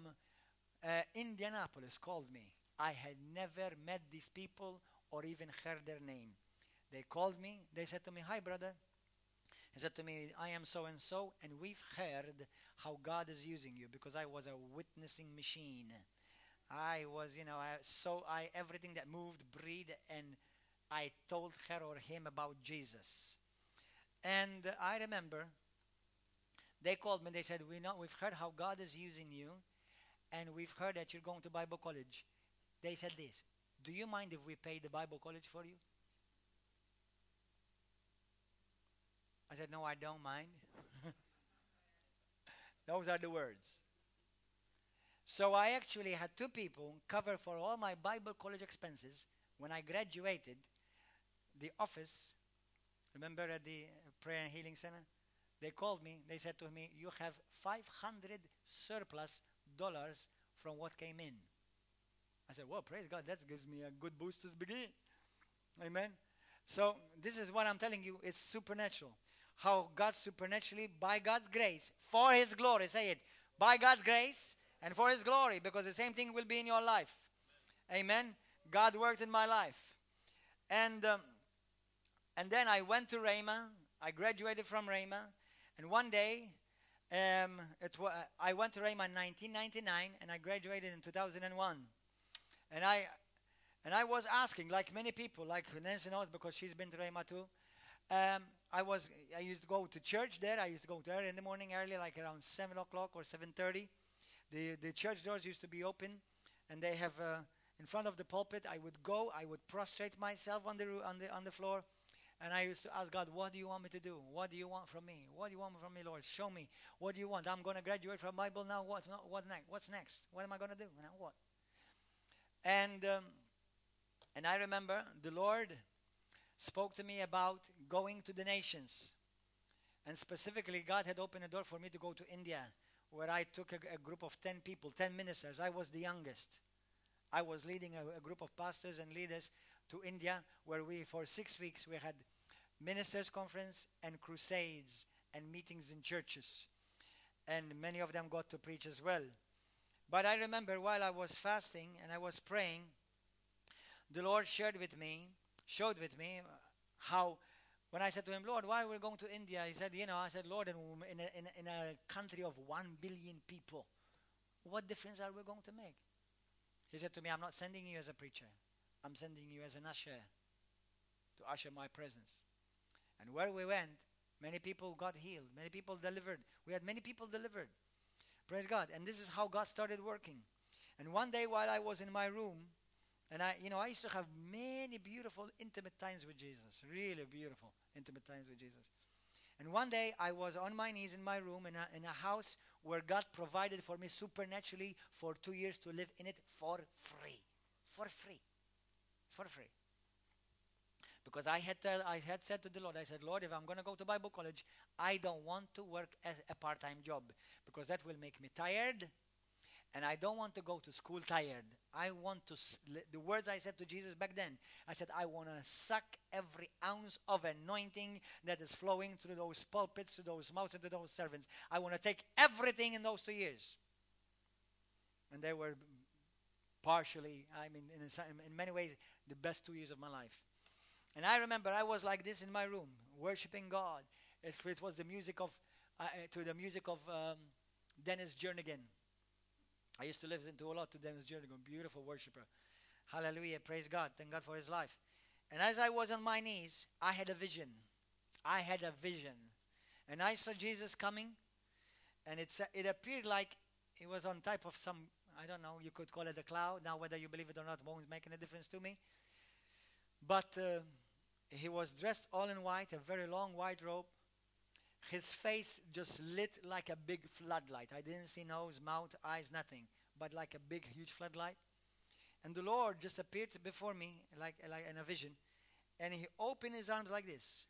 Indianapolis called me. I had never met these people or even heard their name. They called me. They said to me, hi, brother. He said to me, I am so-and-so, and we've heard how God is using you, because I was a witnessing machine. I was, everything that moved, breathed, and I told her or him about Jesus. And I remember they called me. They said, we've heard how God is using you, and we've heard that you're going to Bible college. They said this, do you mind if we pay the Bible college for you? I said, no, I don't mind. Those are the words. So I actually had 2 people cover for all my Bible college expenses. When I graduated, the office, remember at the Prayer and Healing Center? They called me. They said to me, you have $500 surplus from what came in. I said, well, praise God. That gives me a good boost to begin. Amen. So this is what I'm telling you. It's supernatural. How God supernaturally, by God's grace, for His glory, say it, by God's grace and for His glory, because the same thing will be in your life. Amen. God worked in my life. And then I went to Rhema. I graduated from Rhema. And one day, I went to Rhema in 1999, and I graduated in 2001. And I was asking, like many people, like Nancy knows because she's been to Rhema too. I used to go to church there. I used to go there in the morning early, like around 7 o'clock or 7:30. The church doors used to be open, and they have in front of the pulpit. I would go. I would prostrate myself on the floor. And I used to ask God, what do you want me to do? What do you want from me? What do you want from me, Lord? Show me. What do you want? I'm going to graduate from Bible now. What next? What's next? What am I going to do? Now what? And I remember the Lord spoke to me about going to the nations. And specifically, God had opened a door for me to go to India, where I took a group of 10 people, 10 ministers. I was the youngest. I was leading a group of pastors and leaders to India, where for 6 weeks, we had ministers' conference and crusades and meetings in churches. And many of them got to preach as well. But I remember while I was fasting and I was praying, the Lord showed with me how, when I said to Him, Lord, why are we going to India? He said, I said, Lord, in a country of 1 billion people, what difference are we going to make? He said to me, I'm not sending you as a preacher. I'm sending you as an usher to usher my presence. And where we went, many people got healed. Many people delivered. We had many people delivered. Praise God. And this is how God started working. And one day while I was in my room, and I used to have many beautiful, intimate times with Jesus. Really beautiful, intimate times with Jesus. And one day I was on my knees in my room in a house where God provided for me supernaturally for 2 years to live in it for free. For free. For free. Because I had said to the Lord, I said, Lord, if I'm going to go to Bible college, I don't want to work as a part-time job, because that will make me tired, and I don't want to go to school tired. I want to, the words I said to Jesus back then, I said, I want to suck every ounce of anointing that is flowing through those pulpits, to those mouths, and to those servants. I want to take everything in those 2 years. And they were partially, I mean, in many ways, the best 2 years of my life. And I remember I was like this in my room, worshiping God. It was the music of, to the music of Dennis Jernigan. I used to listen to a lot to Dennis Jernigan, beautiful worshiper. Hallelujah, praise God, thank God for his life. And as I was on my knees, I had a vision. I had a vision. And I saw Jesus coming, and it appeared like it was on type of some, I don't know, you could call it a cloud. Now whether you believe it or not won't make any difference to me. But he was dressed all in white, a very long white robe. His face just lit like a big floodlight. I didn't see nose, mouth, eyes, nothing, but like a big, huge floodlight. And the Lord just appeared before me like in a vision. And he opened his arms like this.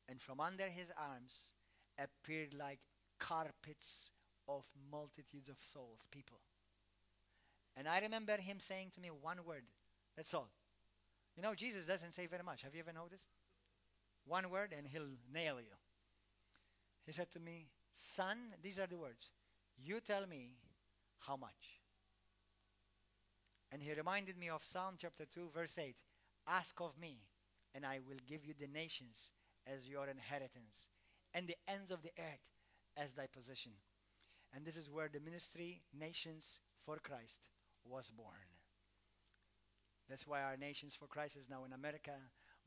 And from under his arms appeared like carpets of multitudes of souls, people. And I remember him saying to me one word. That's all. You know, Jesus doesn't say very much. Have you ever noticed? One word and he'll nail you. He said to me, son, these are the words. You tell me how much. And he reminded me of Psalm chapter 2, verse 8. Ask of me, and I will give you the nations as your inheritance, and the ends of the earth as thy possession. And this is where the ministry, Nations for Christ, was born. That's why our Nations for Christ is now in America,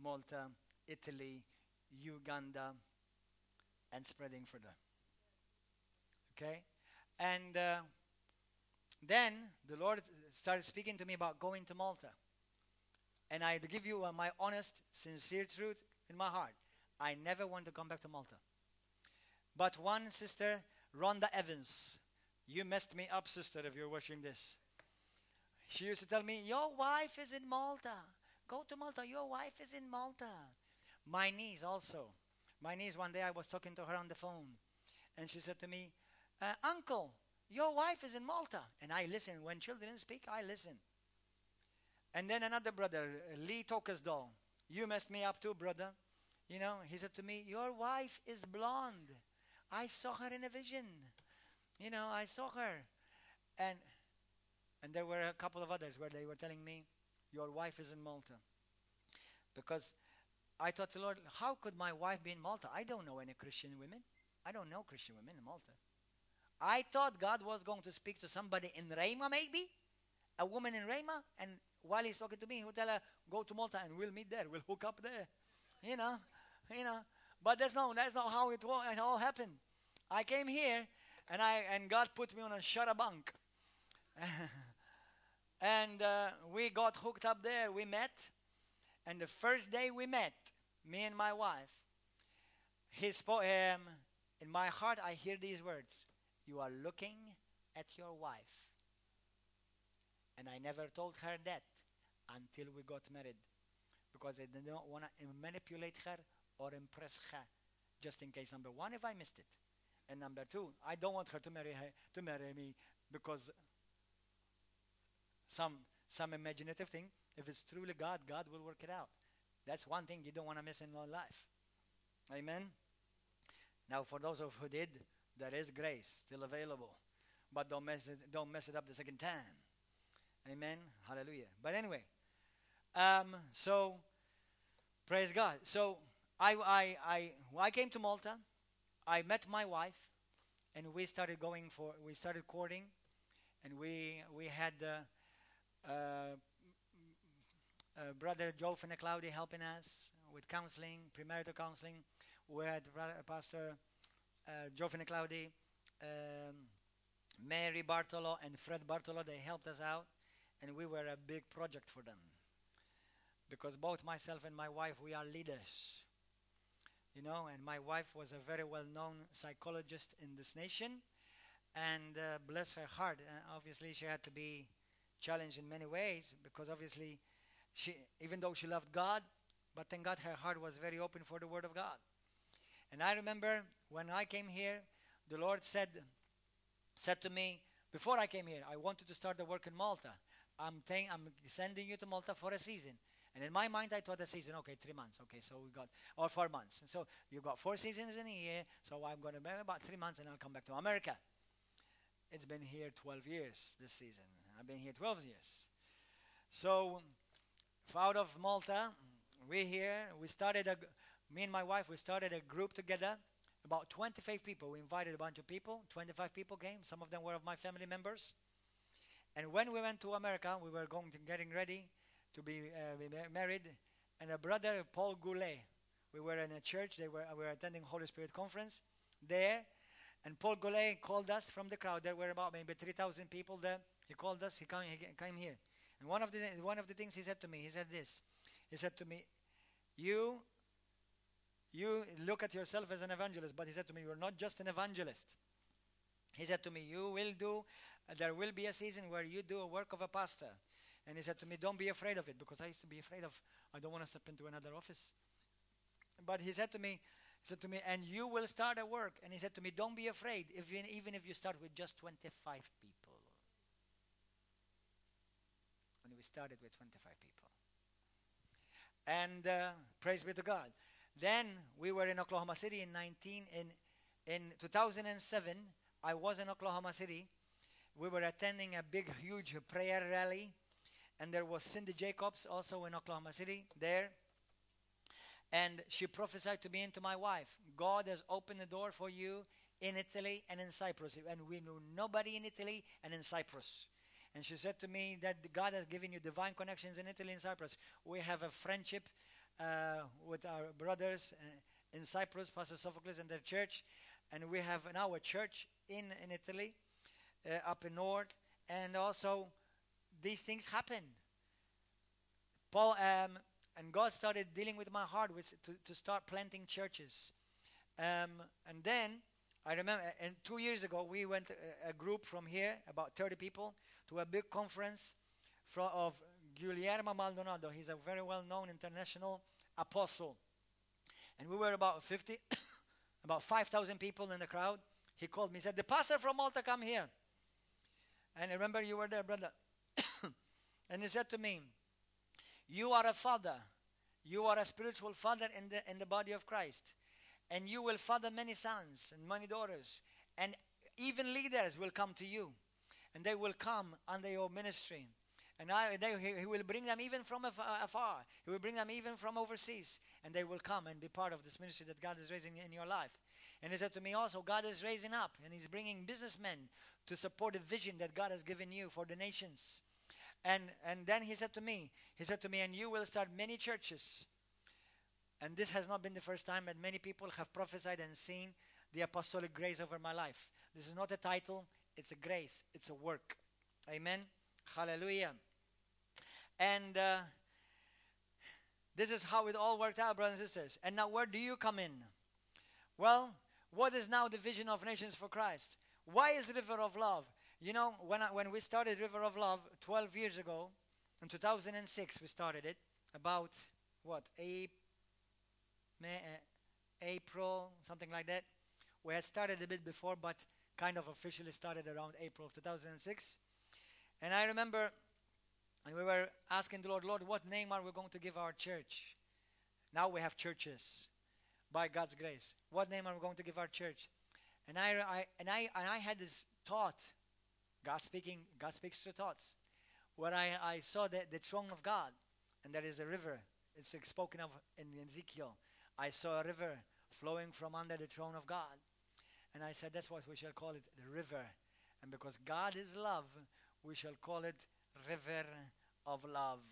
Malta, Italy, Uganda, and spreading further. Okay? And then the Lord started speaking to me about going to Malta. And I give you my honest, sincere truth in my heart. I never want to come back to Malta. But one sister, Rhonda Evans, you messed me up, sister, if you're watching this. She used to tell me, your wife is in Malta. Go to Malta. Your wife is in Malta. My niece also. My niece, one day I was talking to her on the phone. And she said to me, Uncle, your wife is in Malta. And I listen. When children speak, I listen. And then another brother, Lee Tokesdahl. You messed me up too, brother. You know, he said to me, your wife is blonde. I saw her in a vision. You know, I saw her. And there were a couple of others where they were telling me, your wife is in Malta. Because I thought to the Lord, how could my wife be in Malta? I don't know any Christian women. I don't know Christian women in Malta. I thought God was going to speak to somebody in Rhema, maybe. A woman in Rhema. And while he's talking to me, he would tell her, go to Malta and we'll meet there. We'll hook up there. You know. But that's not how it all happened. I came here and God put me on a shutter bunk. And we got hooked up there. We met. And the first day we met, me and my wife, he spoke, in my heart I hear these words. You are looking at your wife. And I never told her that until we got married. Because I did not want to manipulate her or impress her. Just in case, number one, if I missed it. And number two, I don't want her to marry me because some imaginative thing. If it's truly God, God will work it out. That's one thing you don't want to miss in your life. Amen. Now, for those of who did, there is grace still available. But don't mess it up the second time. Amen. Hallelujah. But anyway, so praise God. So I came to Malta. I met my wife, and we started courting, and we had Brother Joe Finneclaudi helping us with counseling, premarital counseling. We had Pastor Joe Finneclaudi, Mary Bartolo, and Fred Bartolo. They helped us out, and we were a big project for them. Because both myself and my wife, we are leaders. You know, and my wife was a very well-known psychologist in this nation. And bless her heart, obviously she had to be challenged in many ways, because obviously even though she loved God, but thank God her heart was very open for the Word of God. And I remember when I came here, the Lord said to me, before I came here, I wanted to start the work in Malta. I'm sending you to Malta for a season. And in my mind, I thought a season, okay, 3 months. Okay, so we got, or 4 months. And so you got 4 seasons in a year. So I'm going to be about 3 months and I'll come back to America. It's been here 12 years this season. I've been here 12 years. So out of Malta, me and my wife, we started a group together, about 25 people. We invited a bunch of people. 25 people came. Some of them were of my family members. And when we went to America, we were getting ready to be married. And a brother, Paul Goulet, we were in a church. We were attending Holy Spirit conference there. And Paul Goulet called us from the crowd. There were about maybe 3,000 people there. He called us. He came here. And one of the things he said to me, he said this. He said to me, you look at yourself as an evangelist, but he said to me, you're not just an evangelist. He said to me, there will be a season where you do a work of a pastor. And he said to me, don't be afraid of it, because I used to be afraid of, I don't want to step into another office. But he said to me, and you will start a work. And he said to me, don't be afraid, even if you start with just 25 people. And we started with 25 people. And praise be to God. Then we were in Oklahoma City in 2007. I was in Oklahoma City. We were attending a big, huge prayer rally. And there was Cindy Jacobs also in Oklahoma City there. And she prophesied to me and to my wife, God has opened the door for you in Italy and in Cyprus. And we knew nobody in Italy and in Cyprus. And she said to me that God has given you divine connections in Italy and Cyprus. We have a friendship with our brothers in Cyprus, Pastor Sophocles and their church. And we have now a church in Italy, up in north. And also, these things happen. And God started dealing with my heart to start planting churches. And then, I remember, 2 years ago, we went a group from here, about 30 people, to a big conference of Guillermo Maldonado. He's a very well-known international apostle. And we were about 5,000 people in the crowd. He called me, he said, the pastor from Malta, come here. And I remember you were there, brother. And he said to me, you are a father. You are a spiritual father in the body of Christ. And you will father many sons and many daughters. And even leaders will come to you. And they will come under your ministry. And he will bring them even from afar. He will bring them even from overseas. And they will come and be part of this ministry that God is raising in your life. And he said to me also, God is raising up. And he's bringing businessmen to support the vision that God has given you for the nations. And then he said to me, and you will start many churches. And this has not been the first time that many people have prophesied and seen the apostolic grace over my life. This is not a title, it's a grace, it's a work. Amen. Hallelujah. And this is how it all worked out, brothers and sisters. And now where do you come in? Well, what is now the vision of Nations for Christ? Why is River of Love? You know, when we started River of Love 12 years ago, in 2006 we started it, about, April, something like that. We had started a bit before, but kind of officially started around April of 2006. And I remember we were asking the Lord, what name are we going to give our church? Now we have churches, by God's grace. What name are we going to give our church? And I had this thought. God speaks through thoughts. When I saw the throne of God, and there is a river. It's spoken of in Ezekiel. I saw a river flowing from under the throne of God. And I said, that's what we shall call it, the river. And because God is love, we shall call it River of Love.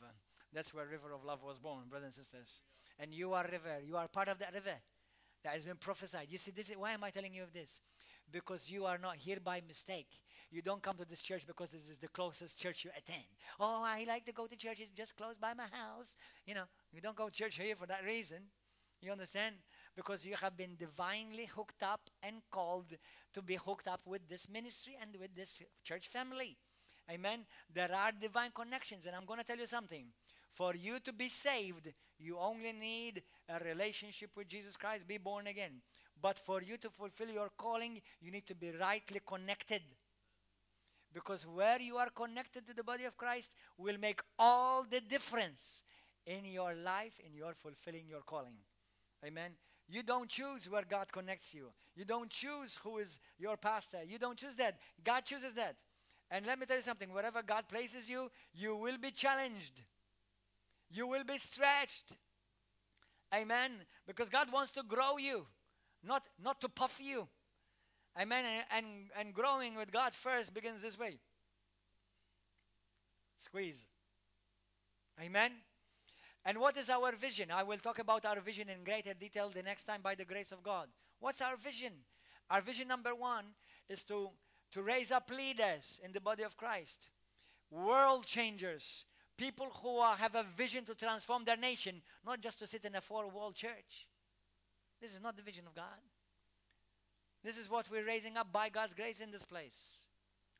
That's where River of Love was born, brothers and sisters. And you are river. You are part of that river that has been prophesied. You see, why am I telling you of this? Because you are not here by mistake. You don't come to this church because this is the closest church you attend. Oh, I like to go to church. It's just close by my house. You know, you don't go to church here for that reason. You understand? Because you have been divinely hooked up and called to be hooked up with this ministry and with this church family. Amen? There are divine connections. And I'm going to tell you something. For you to be saved, you only need a relationship with Jesus Christ, be born again. But for you to fulfill your calling, you need to be rightly connected. Because where you are connected to the body of Christ will make all the difference in your life, in your fulfilling your calling. Amen. You don't choose where God connects you. You don't choose who is your pastor. You don't choose that. God chooses that. And let me tell you something. Wherever God places you, you will be challenged. You will be stretched. Amen. Because God wants to grow you, not to puff you. Amen. And growing with God first begins this way. Squeeze. Amen. And what is our vision? I will talk about our vision in greater detail the next time by the grace of God. What's our vision? Our vision number one is to raise up leaders in the body of Christ. World changers. People who have a vision to transform their nation, not just to sit in a four-wall church. This is not the vision of God. This is what we're raising up by God's grace in this place.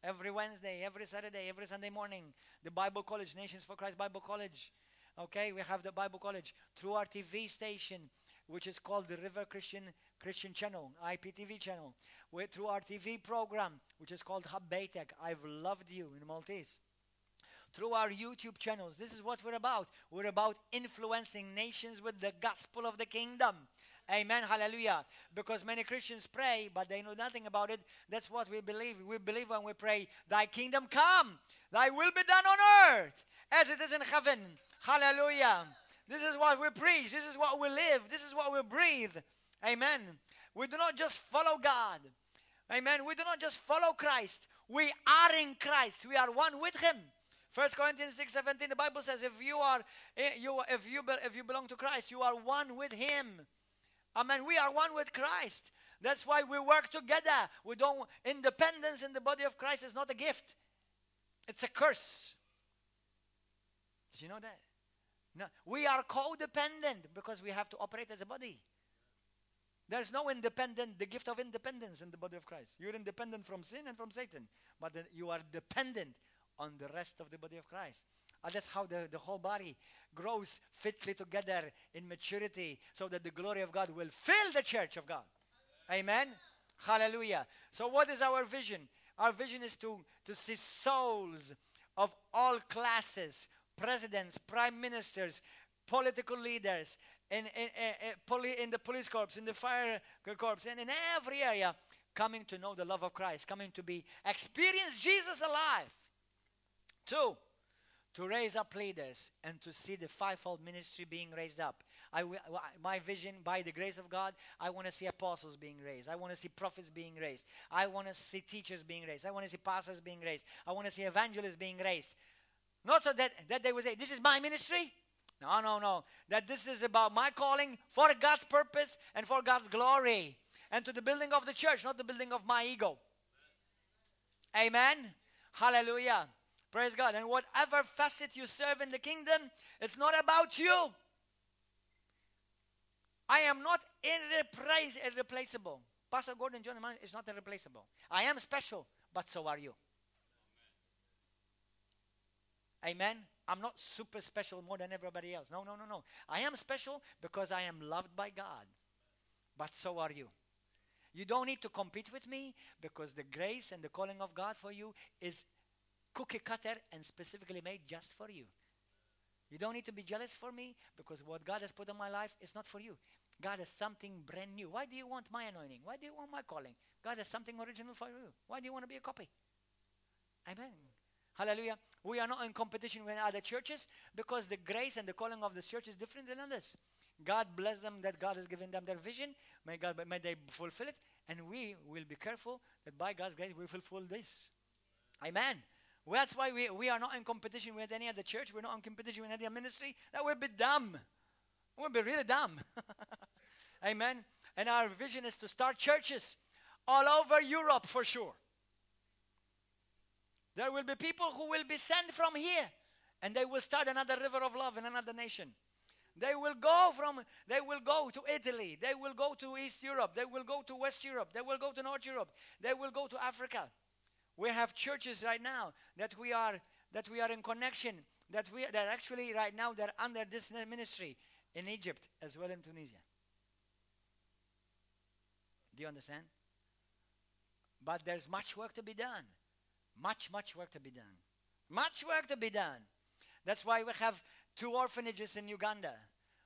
Every Wednesday, every Saturday, every Sunday morning, the Bible College, Nations for Christ Bible College. Okay, we have the Bible College through our TV station, which is called the River Christian Channel, IPTV channel. Through our TV program, which is called Hub Beitek, I've Loved You in Maltese. Through our YouTube channels, this is what we're about. We're about influencing nations with the gospel of the kingdom. Amen, hallelujah. Because many Christians pray, but they know nothing about it. That's what we believe. We believe when we pray, thy kingdom come, thy will be done on earth as it is in heaven. Hallelujah. This is what we preach. This is what we live. This is what we breathe. Amen. We do not just follow God. Amen. We do not just follow Christ. We are in Christ. We are one with Him. 1 Corinthians 6:17, the Bible says, if you belong to Christ, you are one with Him. Amen. We are one with Christ. That's why we work together. Independence in the body of Christ is not a gift. It's a curse. Did you know that? No, we are codependent because we have to operate as a body. There's no the gift of independence in the body of Christ. You're independent from sin and from Satan, but you are dependent on the rest of the body of Christ. And that's how the whole body grows fitly together in maturity so that the glory of God will fill the church of God. Amen. Hallelujah. So what is our vision? Our vision is to see souls of all classes, presidents, prime ministers, political leaders, in the police corps, in the fire corps, and in every area, coming to know the love of Christ, coming to experience Jesus alive. 2, to raise up leaders and to see the fivefold ministry being raised up. My vision, by the grace of God, I want to see apostles being raised. I want to see prophets being raised. I want to see teachers being raised. I want to see pastors being raised. I want to see evangelists being raised. Not so that they will say, this is my ministry. No. That this is about my calling for God's purpose and for God's glory. And to the building of the church, not the building of my ego. Amen. Hallelujah. Praise God. And whatever facet you serve in the kingdom, it's not about you. I am not irreplaceable. Pastor Gordon John is not irreplaceable. I am special, but so are you. Amen. I'm not super special more than everybody else. No. I am special because I am loved by God. But so are you. You don't need to compete with me because the grace and the calling of God for you is cookie cutter and specifically made just for you. You don't need to be jealous for me because what God has put on my life is not for you. God has something brand new. Why do you want my anointing? Why do you want my calling? God has something original for you. Why do you want to be a copy? Amen. Hallelujah. We are not in competition with other churches because the grace and the calling of this church is different than others. God bless them that God has given them their vision. May they fulfill it. And we will be careful that by God's grace we fulfill this. Amen. Well, that's why we are not in competition with any other church. We're not in competition with any other ministry. That would be dumb. It would be really dumb. Amen. And our vision is to start churches all over Europe for sure. There will be people who will be sent from here and they will start another river of love in another nation. They will go to Italy. They will go to East Europe. They will go to West Europe. They will go to North Europe. They will go to Africa. We have churches right now that we are in connection, that actually right now they're under this ministry in Egypt as well in Tunisia. Do you understand? But there's much work to be done. Much work to be done. Much work to be done. That's why we have 2 orphanages in Uganda.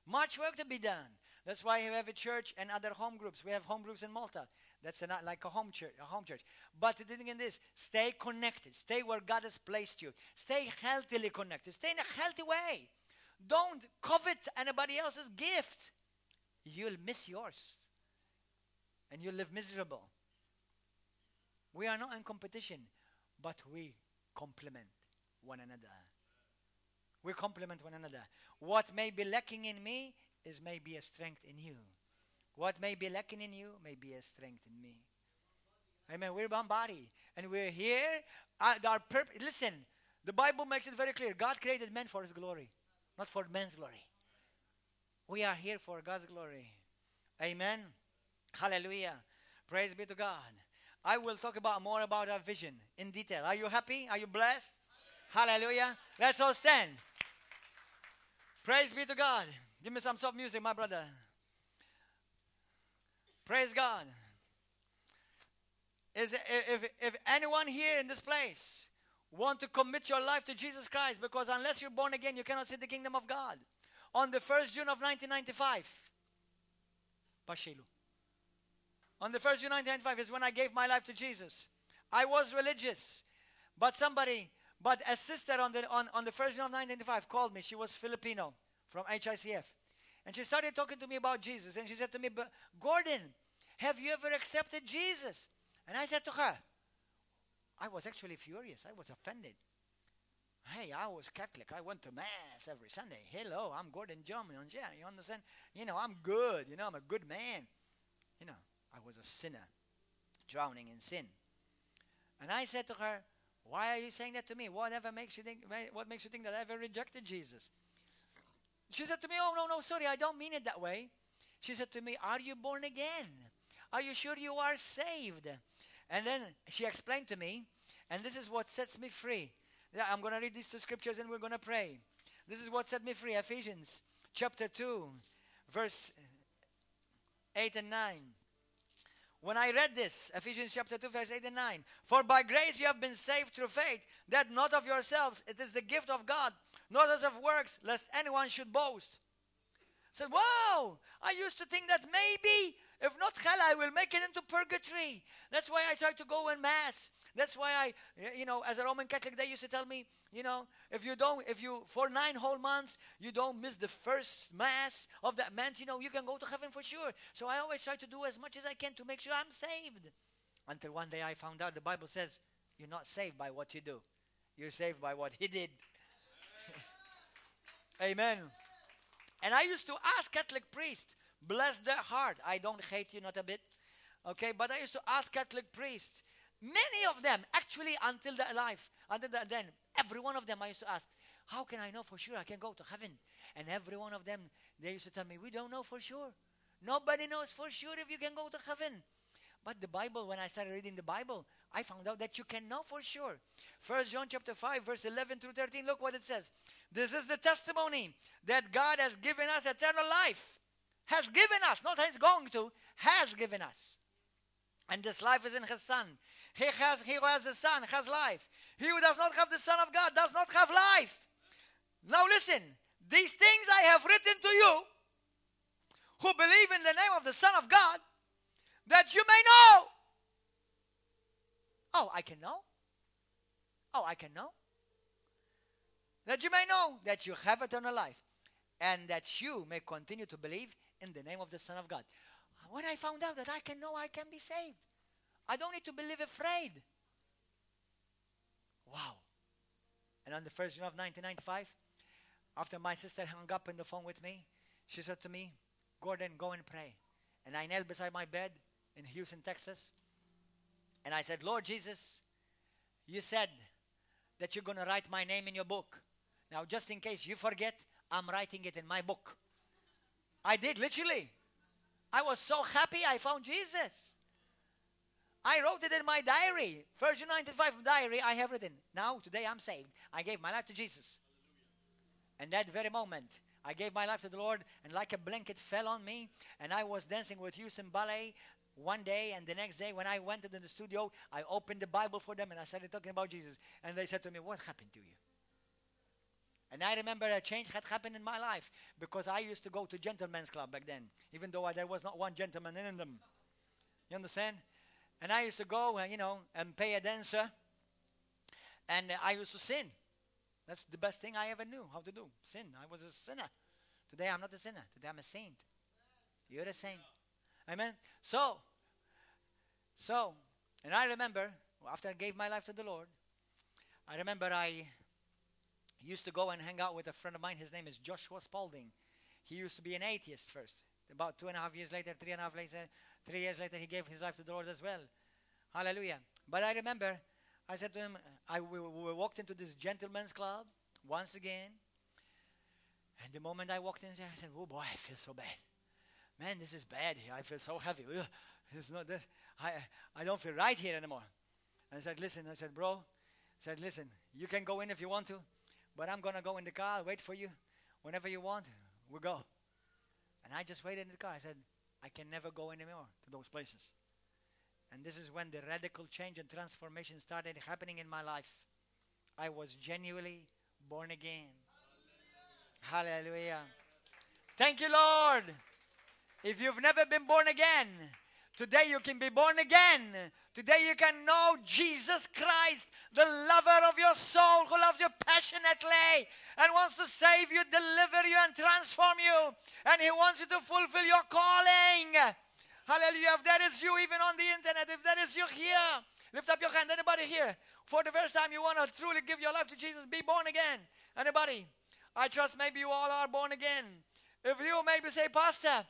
Much work to be done. That's why we have a church and other home groups. We have home groups in Malta. That's not like a home church. But the thing is this: stay connected. Stay where God has placed you. Stay healthily connected. Stay in a healthy way. Don't covet anybody else's gift. You'll miss yours. And you'll live miserable. We are not in competition, but we complement one another. We complement one another. What may be lacking in me is maybe a strength in you. What may be lacking in you may be a strength in me. Amen. We're one body. And we're here. Our purpose. Listen, the Bible makes it very clear. God created man for his glory, not for man's glory. We are here for God's glory. Amen. Hallelujah. Praise be to God. I will talk more about our vision in detail. Are you happy? Are you blessed? Hallelujah. Let's all stand. Praise be to God. Give me some soft music, my brother. Praise God. If anyone here in this place want to commit your life to Jesus Christ, because unless you're born again, you cannot see the kingdom of God. On the 1st June of 1995, Pashilu. On the 1st June 1995 is when I gave my life to Jesus. I was religious, but a sister on the 1st June of 1995 called me. She was Filipino from HICF. And she started talking to me about Jesus. And she said to me, "But Gordon, have you ever accepted Jesus?" And I said to her, I was actually furious. I was offended. Hey, I was Catholic. I went to Mass every Sunday. Hello, I'm Gordon John. You understand? I'm good. I'm a good man. I was a sinner, drowning in sin. And I said to her, "Why are you saying that to me? What makes you think that I ever rejected Jesus?" She said to me, "Oh, no, sorry, I don't mean it that way." She said to me, "Are you born again? Are you sure you are saved?" And then she explained to me, and this is what sets me free. I'm going to read these 2 scriptures and we're going to pray. This is what set me free. Ephesians chapter 2, verse 8 and 9. When I read this, Ephesians chapter 2, verse 8 and 9. "For by grace you have been saved through faith, that not of yourselves, it is the gift of God, not as of works, lest anyone should boast." I said, wow, I used to think that maybe, if not hell, I will make it into purgatory. That's why I try to go in Mass. That's why as a Roman Catholic, they used to tell me, if you, for 9 whole months, you don't miss the first Mass of that month, you can go to heaven for sure. So I always try to do as much as I can to make sure I'm saved. Until one day I found out the Bible says, you're not saved by what you do. You're saved by what He did. Amen. And I used to ask Catholic priests, bless their heart. I don't hate you, not a bit. Okay, but I used to ask Catholic priests, many of them, actually until then, every one of them I used to ask, how can I know for sure I can go to heaven? And every one of them, they used to tell me, we don't know for sure. Nobody knows for sure if you can go to heaven. But the Bible, when I started reading the Bible, I found out that you can know for sure. 1 John chapter 5, verse 11 through 13, look what it says. "This is the testimony that God has given us eternal life." Has given us, not He's going to, has given us. "And this life is in His Son. He who has the Son has life. He who does not have the Son of God does not have life." Now listen, "These things I have written to you who believe in the name of the Son of God, that you may know." Oh, I can know? Oh, I can know? "That you may know that you have eternal life, and that you may continue to believe in the name of the Son of God." When I found out that I can know, I can be saved. I don't need to believe afraid. Wow. And on the 1st June of 1995, after my sister hung up on the phone with me, she said to me, "Gordon, go and pray." And I knelt beside my bed in Houston, Texas. And I said, "Lord Jesus, you said that you're going to write my name in your book. Now, just in case you forget, I'm writing it in my book." I did, literally. I was so happy I found Jesus. I wrote it in my diary. 1st June 1995 diary, I have written, "Now, today I'm saved. I gave my life to Jesus." And that very moment, I gave my life to the Lord, and like a blanket fell on me, and I was dancing with Houston Ballet one day, and the next day when I went into the studio, I opened the Bible for them, and I started talking about Jesus. And they said to me, what happened to you? And I remember a change had happened in my life, because I used to go to gentlemen's club back then, even though there was not one gentleman in them. You understand? And I used to go, and pay a dancer, and I used to sin. That's the best thing I ever knew how to do. Sin. I was a sinner. Today I'm not a sinner. Today I'm a saint. You're a saint. Amen. So, and I remember, after I gave my life to the Lord, I remember I used to go and hang out with a friend of mine. His name is Joshua Spalding. He used to be an atheist first. About 2.5 years later, 3 years later, he gave his life to the Lord as well. Hallelujah. But I remember, I said to him, we walked into this gentleman's club once again. And the moment I walked in there, I said, oh boy, I feel so bad. Man, this is bad here. I feel so heavy. Ugh, this is not this. I don't feel right here anymore. And I said, listen, bro, I said, listen, you can go in if you want to, but I'm going to go in the car, wait for you. Whenever you want, we'll go. And I just waited in the car. I said, I can never go anymore to those places. And this is when the radical change and transformation started happening in my life. I was genuinely born again. Hallelujah. Thank you, Lord. If you've never been born again, today you can be born again. Today you can know Jesus Christ, the lover of your soul, who loves you passionately and wants to save you, deliver you, and transform you. And He wants you to fulfill your calling. Hallelujah. If that is you, even on the internet, if that is you here, lift up your hand. Anybody here? For the first time you want to truly give your life to Jesus, be born again. Anybody? I trust maybe you all are born again. If you maybe say, Pastor,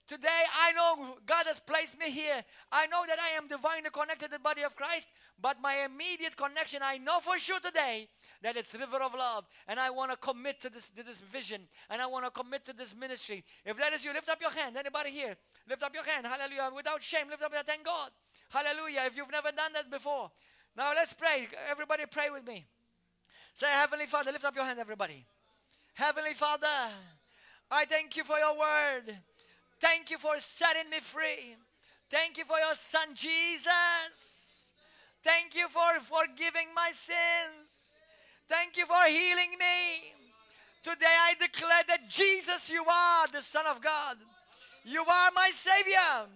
today I know God has placed me here. I know that I am divinely connected to the body of Christ, but my immediate connection, I know for sure today that it's River of Love, and I want to commit to this vision, and I want to commit to this ministry. If that is you, lift up your hand. Anybody here? Lift up your hand. Hallelujah. Without shame, lift up your hand. Thank God. Hallelujah. If you've never done that before. Now let's pray. Everybody pray with me. Say, Heavenly Father, lift up your hand, everybody. Heavenly Father, I thank you for your word. Thank you for setting me free. Thank you for your Son, Jesus. Thank you for forgiving my sins. Thank you for healing me. Today I declare that Jesus, you are the Son of God. You are my Savior.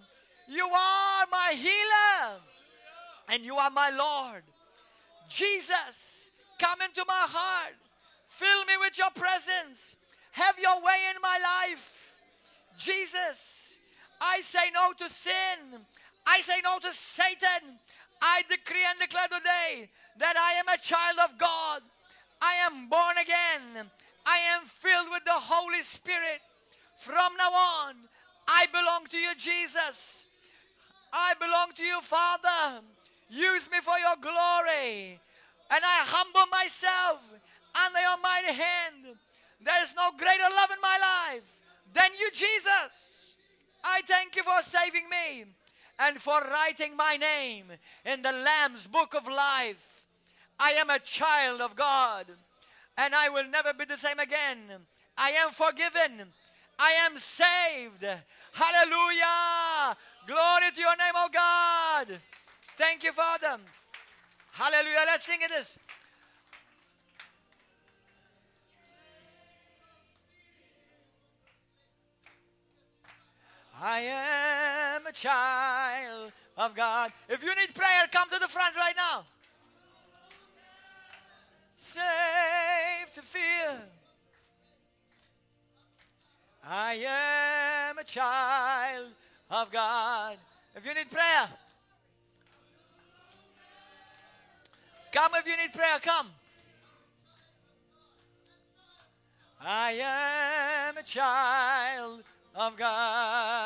You are my healer. And you are my Lord. Jesus, come into my heart. Fill me with your presence. Have your way in my life. Jesus, I say no to sin. I say no to Satan. I decree and declare today that I am a child of God. I am born again. I am filled with the Holy Spirit. From now on, I belong to you, Jesus. I belong to you, Father. Use me for your glory. And I humble myself under your mighty hand. There is no greater love in my life than you, Jesus. I thank you for saving me and for writing my name in the Lamb's book of life. I am a child of God, and I will never be the same again. I am forgiven. I am saved. Hallelujah. Glory to your name, oh God. Thank you, Father. Hallelujah. Let's sing it this. I am a child of God. If you need prayer, come to the front right now. Safe to fear. I am a child of God. If you need prayer, come. If you need prayer, come. I am a child of God.